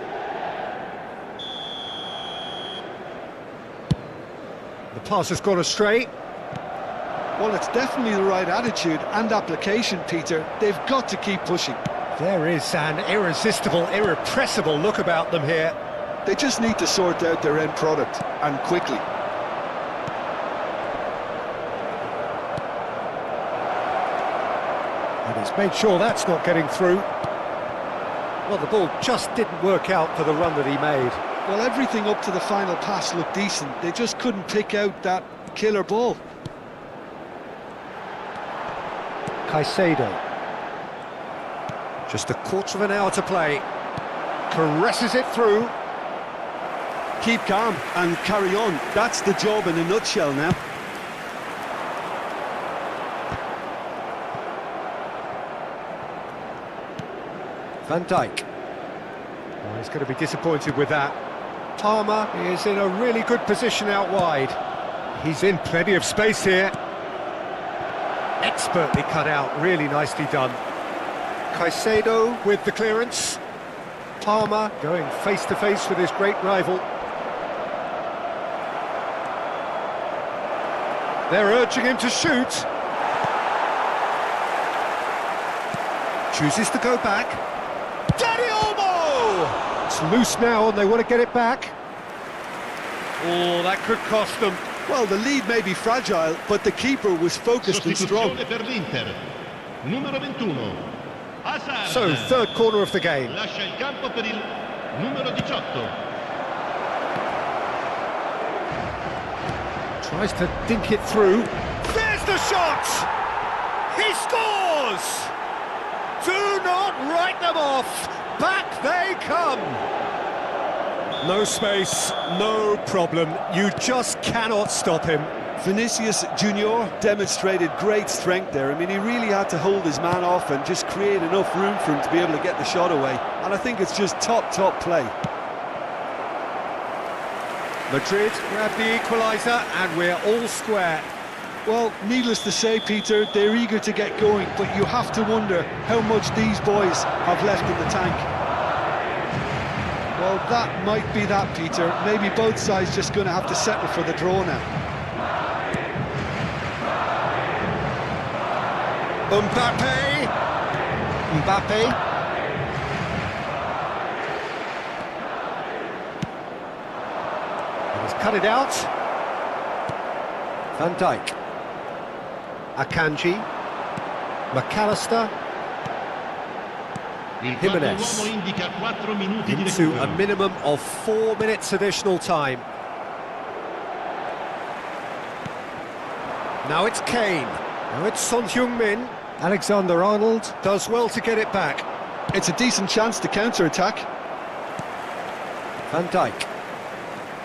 The pass has gone astray. Well, it's definitely the right attitude and application, Peter. They've got to keep pushing. There is an irresistible, irrepressible look about them here. They just need to sort out their end product, and quickly. And he's made sure that's not getting through. Well, the ball just didn't work out for the run that he made. Well, everything up to the final pass looked decent. They just couldn't pick out that killer ball. Caicedo. Just a quarter of an hour to play. Caresses it through. Keep calm and carry on. That's the job in a nutshell now. Van Dijk. Oh, he's going to be disappointed with that. Palmer is in a really good position out wide. He's in plenty of space here. Expertly cut out, really nicely done. Caicedo with the clearance. Palmer going face to face with his great rival. They're urging him to shoot. Chooses to go back. Dani Olmo! It's loose now and they want to get it back. Oh, that could cost them. Well, the lead may be fragile, but the keeper was focused and strong. Sostituzione per l'Inter. Numero 21. Hazard. So, third corner of the game. Lascia il campo per il numero 18. Tries to dink it through. There's the shot! He scores! Do not write them off. Back they come. No space, no problem. You just cannot stop him. Vinicius Junior demonstrated great strength there. I mean, he really had to hold his man off and just create enough room for him to be able to get the shot away. And I think it's just top play. Madrid grab the equaliser and we're all square. Well, needless to say, Peter, they're eager to get going, but you have to wonder how much these boys have left in the tank. Well, that might be that, Peter. Maybe both sides just going to have to settle for the draw now. Mbappe. He's cut it out. Van Dijk. Akanji. McAllister. Il quarto Jimenez. uomo indica 4 minuti di Into a recupero. minimum of 4 minutes additional time. Now it's Kane. Now it's Son Heung-min. Alexander-Arnold does well to get it back. It's a decent chance to counter-attack. Van Dijk.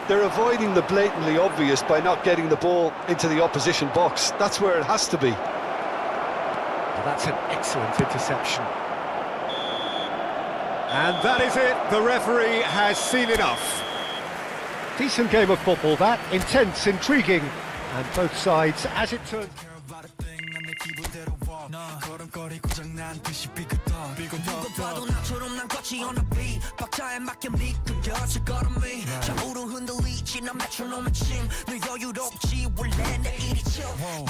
They're avoiding the blatantly obvious by not getting the ball into the opposition box. That's where it has to be. Well, that's an excellent interception. And that is it. The referee has seen enough. Decent game of football, that. Intense, intriguing. And both sides, as it turns... 봐도 나처럼 난 걷지 on the beat 박자에 맞게 미끄러져 걸음이 좌우로 흔들리지 난 메트로놈의 침늘 여유롭지 원래 내 일이죠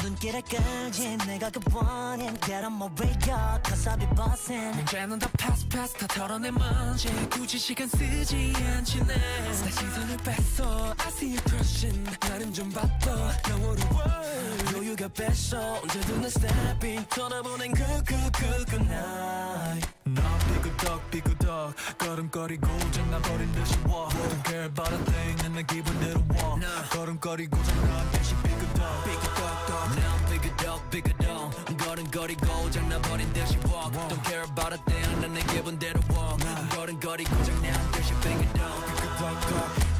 눈길을 끌지 내가 그 원인 Get on my radar cause I'll be bossing 문제는 다 pass 다 털어내 먼지 굳이 시간 쓰지 않지 내 시선을 뺐어 I see you crushing 나름 좀 바빠 영어로 여유가 뺐어 언제든 내 stepping 떠나보낸 good night 나 삐그덕 걸음거리고 장난버린 듯이 walk Don't care about a thing 난 내 기분대로 walk 걸음거리고 장난 듯이 삐그덕 난 삐그덕 걸음거리고 장난버린 듯이 walk Don't care about a thing 난 내 기분대로 walk 걸음거리고 장난 듯이 삐그덕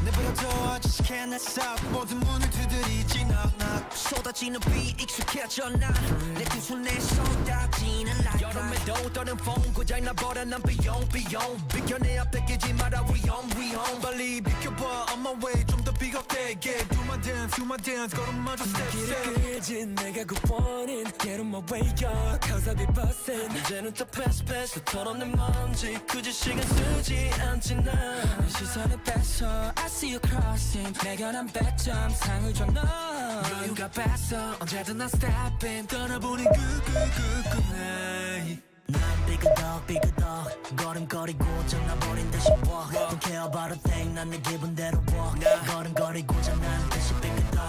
내버려둬 아저씨게 내 싹 모든 문을 두드리지 knock 쏟아지는 비 익숙해져 난내 두 손에 쏟아지는 light 여름에도 떠는 폰 고장나버려 난 비용 비켜 내 앞에 끼지 마라 위험 빨리 비켜봐 on my way 좀 더 비겁되게 Do my dance 걸음마저 step 길을 끌지 내가 그 원인 Get on my way up cause I'll be bustin' 이제는 또 pass 털어내 먼지 굳이 시간 쓰지 않지 난내 시선을 뺐어 I see you crossing 내가 난 100점 상을 줘 너 여유가 뺐어 언제든 난 stepping 떠나보니 good night 난 삐그덕 걸음거리고 장난버린 듯이 walk Don't care about a thing 난 내 기분대로 walk 걸음거리고 장난 듯이 삐그덕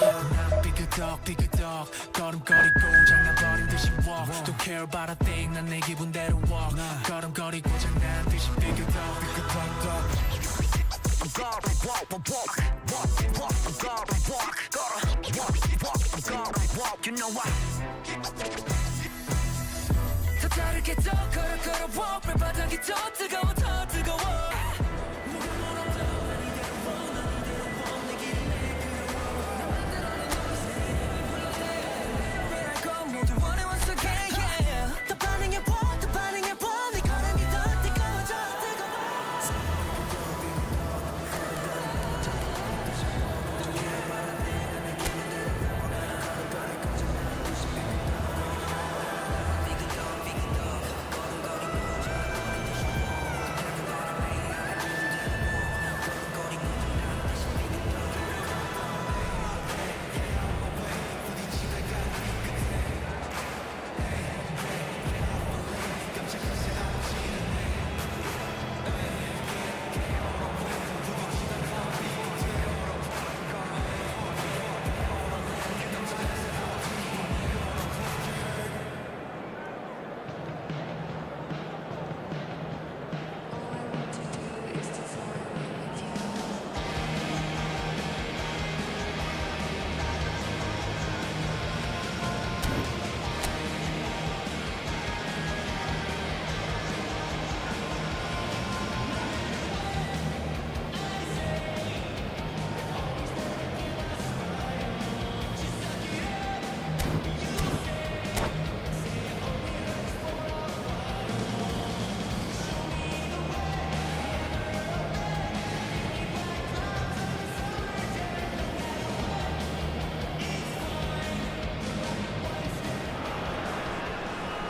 난 삐그덕 걸음거리고 장난버린 듯이 walk Don't care about a thing 난 내 기분대로 walk 걸음거리고 장난 듯이 삐그덕 You know why 더 다르게 더 걸어 발바닥이 더 뜨거워 모두 원해 once again yeah 더 반응해봐 네 걸음이 더 뜨거워져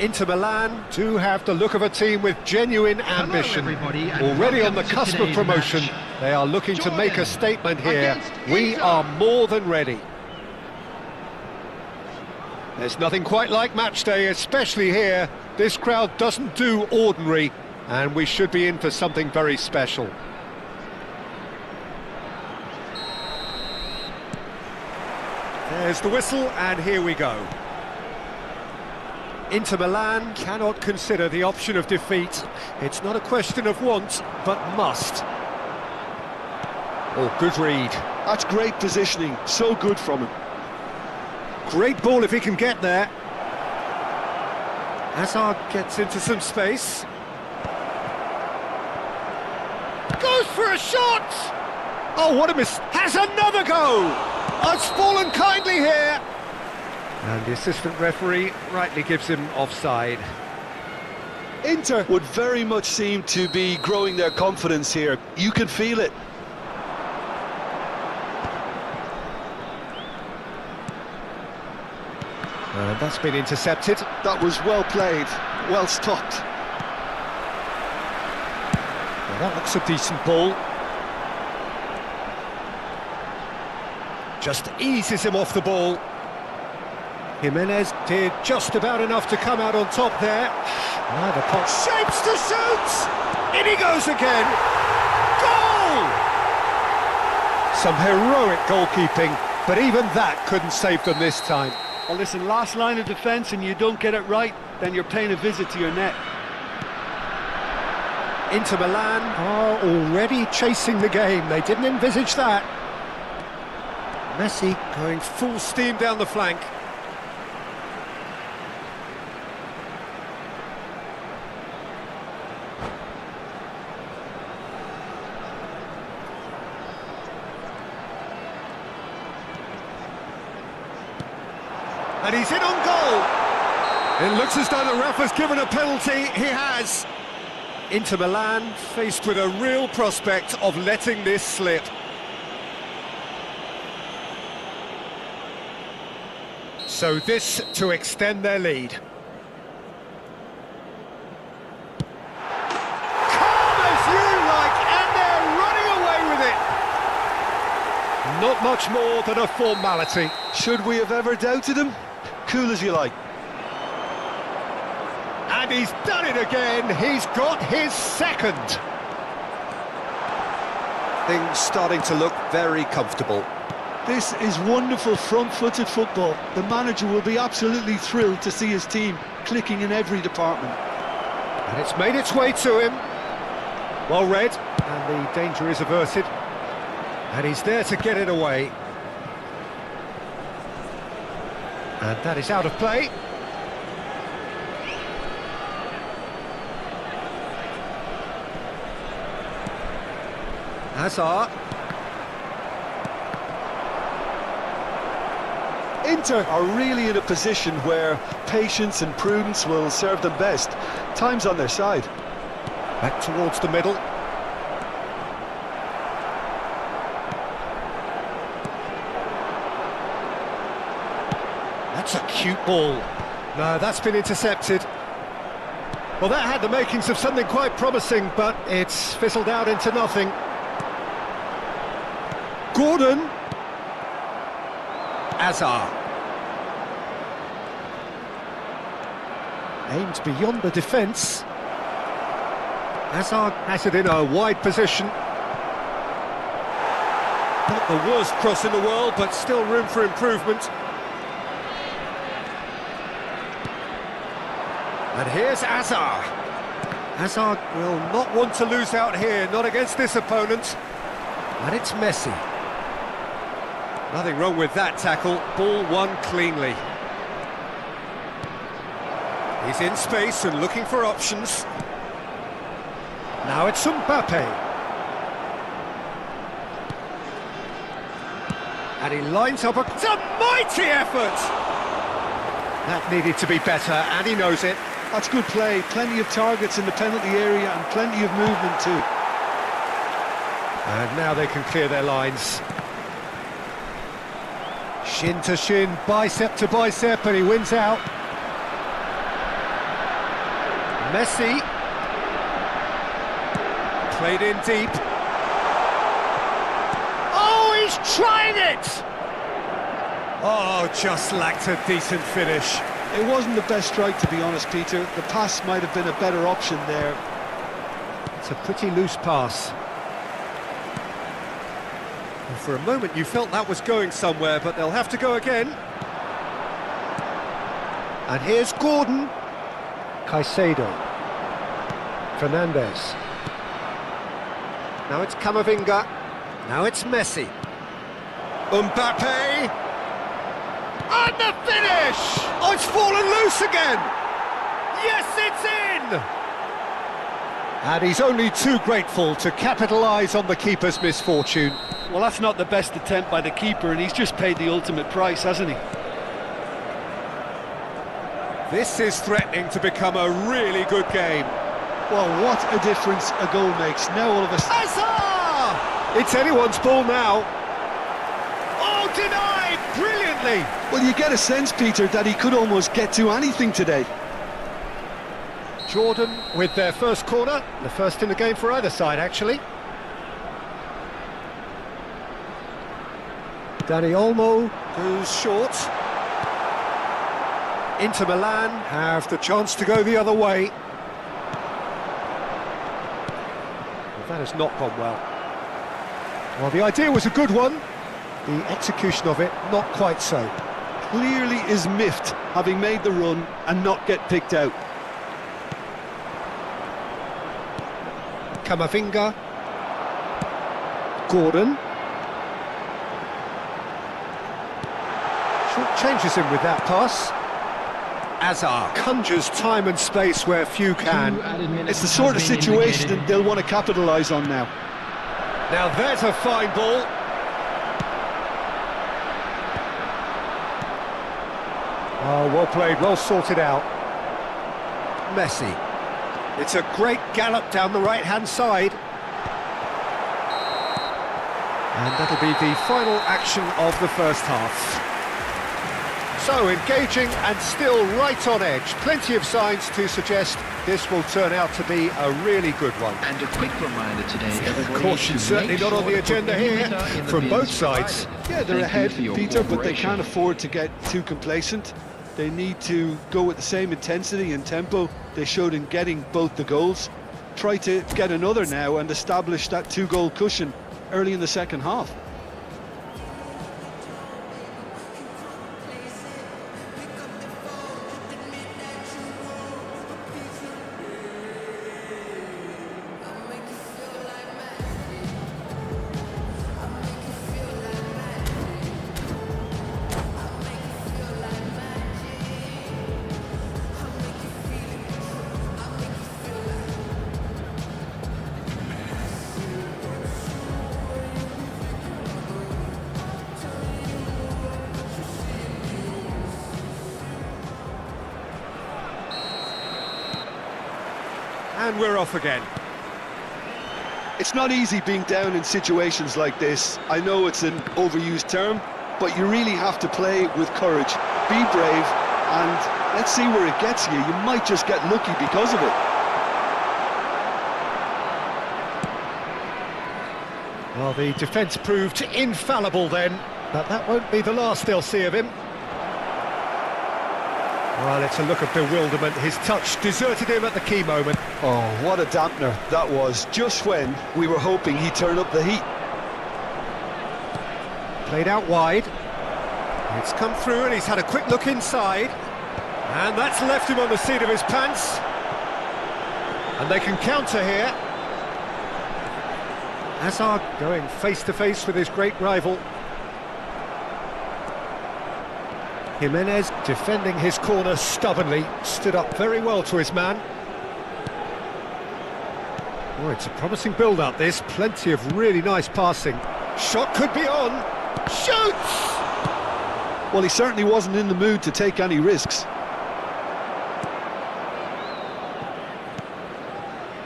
Inter Milan do have the look of a team with genuine ambition. everybody, and Already on welcome the to cusp of today's promotion, match. they are looking to make a Jordan statement here. against We Inter. are more than ready. There's nothing quite like match day, especially here. This crowd doesn't do ordinary, and we should be in for something very special. There's the whistle, and here we go. Inter Milan cannot consider the option of defeat. It's not a question of want, but must. Oh, good read. That's great positioning, so good from him. Great ball if he can get there. Hazard gets into some space. Goes for a shot! Oh, what a miss. Has another go! It's fallen kindly here. And the assistant referee rightly gives him offside. Inter would very much seem to be growing their confidence here. You can feel it. And that's been intercepted. That was well played, well stopped. Well, that looks a decent ball. Just eases him off the ball. Jimenez did just about enough to come out on top there. Now the pot shapes to shoot! In he goes again! Goal! Some heroic goalkeeping, but even that couldn't save them this time. Well, listen, last line of defence and you don't get it right, then you're paying a visit to your net. Inter Milan are already chasing the game. They didn't envisage that. Messi going full steam down the flank. And he's in on goal. It looks as though the ref has given a penalty. He has. Inter Milan faced with a real prospect of letting this slip. So this to extend their lead. Calm as you like, and they're running away with it. Not much more than a formality. Should we have ever doubted him? Cool as you like. And he's done it again. He's got his second. Things starting to look very comfortable. This is wonderful front-footed football. The manager will be absolutely thrilled to see his team clicking in every department. And it's made its way to him. Well read, and the danger is averted. And he's there to get it away. And that is out of play. Hazard. Inter are really in a position where patience and prudence will serve them best. Time's on their side. Back towards the middle. That's a cute ball. No, that's been intercepted. Well, that had the makings of something quite promising, but it's fizzled out into nothing. Gordon. Hazard. Aimed beyond the defence. Hazard has it in a wide position. Not the worst cross in the world, but still room for improvement. And here's Hazard. Hazard will not want to lose out here, not against this opponent. And it's Messi. Nothing wrong with that tackle, ball won cleanly. He's in space and looking for options. Now it's Mbappe. And he lines up it's a mighty effort! That needed to be better, and he knows it. That's good play, plenty of targets in the penalty area and plenty of movement too. And now they can clear their lines. Shin to shin, bicep to bicep, and he wins out. Messi. Played in deep. Oh, he's trying it! Oh, just lacked a decent finish. It wasn't the best strike, to be honest, Peter. The pass might have been a better option there. It's a pretty loose pass. And for a moment you felt that was going somewhere, but they'll have to go again. And here's Gordon. Caicedo. Fernandez. Now it's Camavinga. Now it's Messi. Mbappe. And the finish! Oh, it's fallen loose again! Yes, it's in! And he's only too grateful to capitalise on the keeper's misfortune. Well, that's not the best attempt by the keeper, and he's just paid the ultimate price, hasn't he? This is threatening to become a really good game. Well, what a difference a goal makes. Now all of us... Hazard! It's anyone's ball now. Oh, denied! Brilliantly! Well, you get a sense, Peter, that he could almost get to anything today. Jordan with their first corner, the first in the game for either side, actually. Dani Olmo goes short. Inter Milan have the chance to go the other way. Well, that has not gone well. Well, the idea was a good one. The execution of it, not quite so. Clearly is miffed, having made the run and not get picked out. Camavinga. Gordon. Short changes him with that pass. Hazard conjures time and space where few can. It's the sort of situation that they'll want to capitalise on now. Now there's a fine ball. Oh, well played, well sorted out. Messi. It's a great gallop down the right-hand side. And that'll be the final action of the first half. So, engaging and still right on edge. Plenty of signs to suggest this will turn out to be a really good one. And a quick reminder today, everybody, Caution certainly not on the agenda here from both sides. Yeah, they're ahead, Peter, but they can't afford to get too complacent. They need to go with the same intensity and tempo they showed in getting both the goals. Try to get another now and establish that two-goal cushion early in the second half. And we're off again. It's not easy being down in situations like this. I know it's an overused term, but you really have to play with courage. Be brave, and let's see where it gets you. You might just get lucky because of it. Well, the defence proved infallible then, but that won't be the last they'll see of him. Well, it's a look of bewilderment. His touch deserted him at the key moment. Oh, what a dampener that was, just when we were hoping he'd turn up the heat. Played out wide. It's come through and he's had a quick look inside. And that's left him on the seat of his pants. And they can counter here. Hazard going face-to-face with his great rival. Jimenez defending his corner stubbornly, stood up very well to his man. Oh, it's a promising build-up this, plenty of really nice passing. Shot could be on, shoots! Well, he certainly wasn't in the mood to take any risks.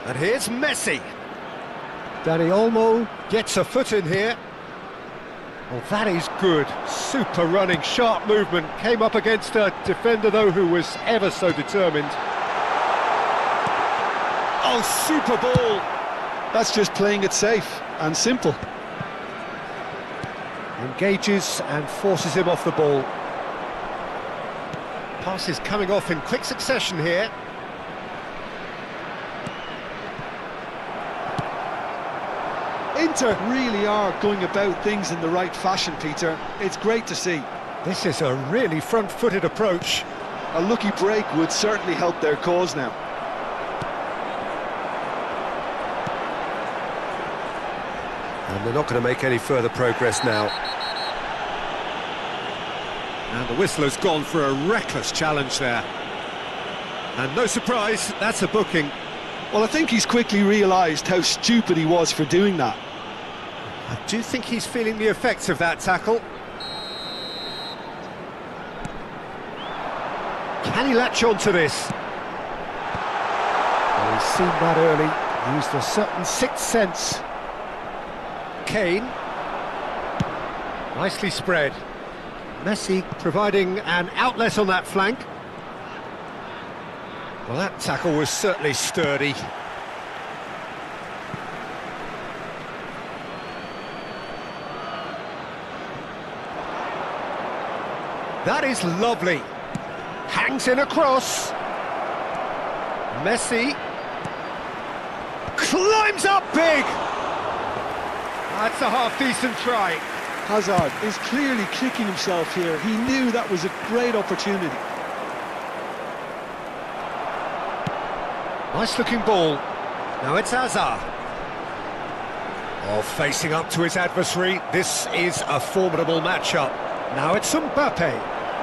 And here's Messi. Dani Olmo gets a foot in here. Oh, that is good. Super running, sharp movement. Came up against a defender, though, who was ever so determined. Oh, super ball! That's just playing it safe and simple. Engages and forces him off the ball. Passes coming off in quick succession here. Inter really are going about things in the right fashion, Peter. It's great to see. This is a really front-footed approach. A lucky break would certainly help their cause now. And they're not going to make any further progress now. And the whistle has gone for a reckless challenge there. And no surprise, that's a booking. Well, I think he's quickly realised how stupid he was for doing that. I do think he's feeling the effects of that tackle. Can he latch on to this? Well, he's seen that early, used a certain sixth sense. Kane. Nicely spread. Messi providing an outlet on that flank. Well, that tackle was certainly sturdy. That is lovely. Hangs in across. Messi climbs up big. That's a half-decent try. Hazard is clearly kicking himself here. He knew that was a great opportunity. Nice-looking ball. Now it's Hazard. Oh, facing up to his adversary. This is a formidable matchup. Now it's Mbappe.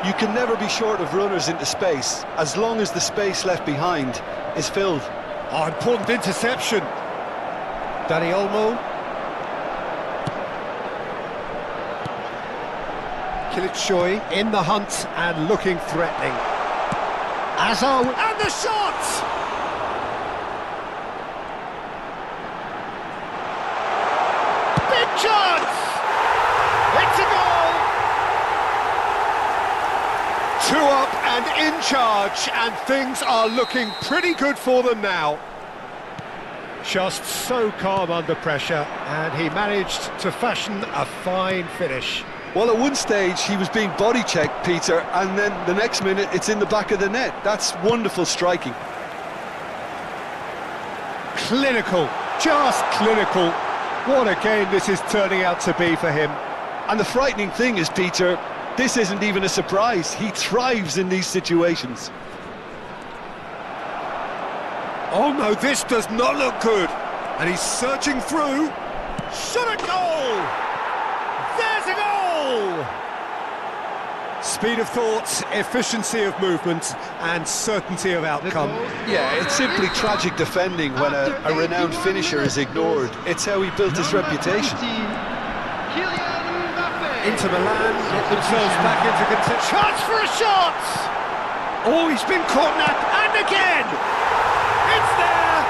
You can never be short of runners into space, as long as the space left behind is filled. Oh, important interception. Dani Olmo. Kılıçsoy in the hunt and looking threatening. Hazard and the shot! Big chance! It's a goal! 2 up and in charge, and things are looking pretty good for them now. Just so calm under pressure, and he managed to fashion a fine finish. Well, at one stage he was being body checked, Peter, and then the next minute it's in the back of the net. That's wonderful striking. Clinical, just clinical. What a game this is turning out to be for him. And the frightening thing is, Peter, this isn't even a surprise. He thrives in these situations. Oh no, this does not look good. And he's surging through. Shot a goal! There's a goal! Speed of thought, efficiency of movement, and certainty of outcome. Yeah, it's simply tragic defending when a renowned finisher is ignored. It's how he built his reputation. Inter Milan get themselves back into contention. Chance for a shot! Oh, he's been caught now, and again! It's there!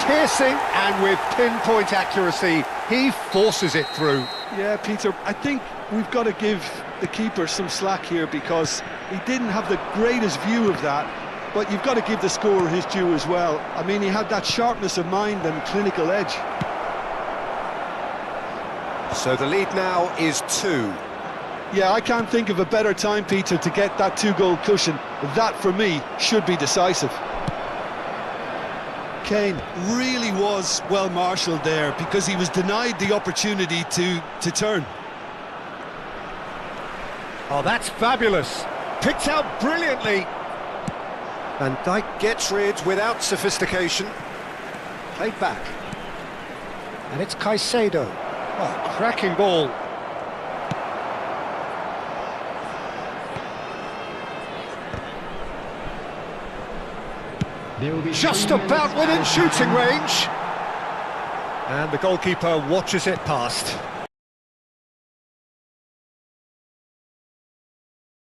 Piercing, and with pinpoint accuracy, he forces it through. Yeah, Peter, I think we've got to give the keeper some slack here because he didn't have the greatest view of that, but you've got to give the scorer his due as well. I mean, he had that sharpness of mind and clinical edge. So the lead now is 2. Yeah, I can't think of a better time, Peter, to get that 2-goal cushion. That, for me, should be decisive. Kane really was well marshalled there because he was denied the opportunity to turn. Oh, that's fabulous. Picked out brilliantly. Van Dijk gets rid without sophistication. Played back. And it's Caicedo. Oh, cracking ball. Just about within shooting range. And the goalkeeper watches it past.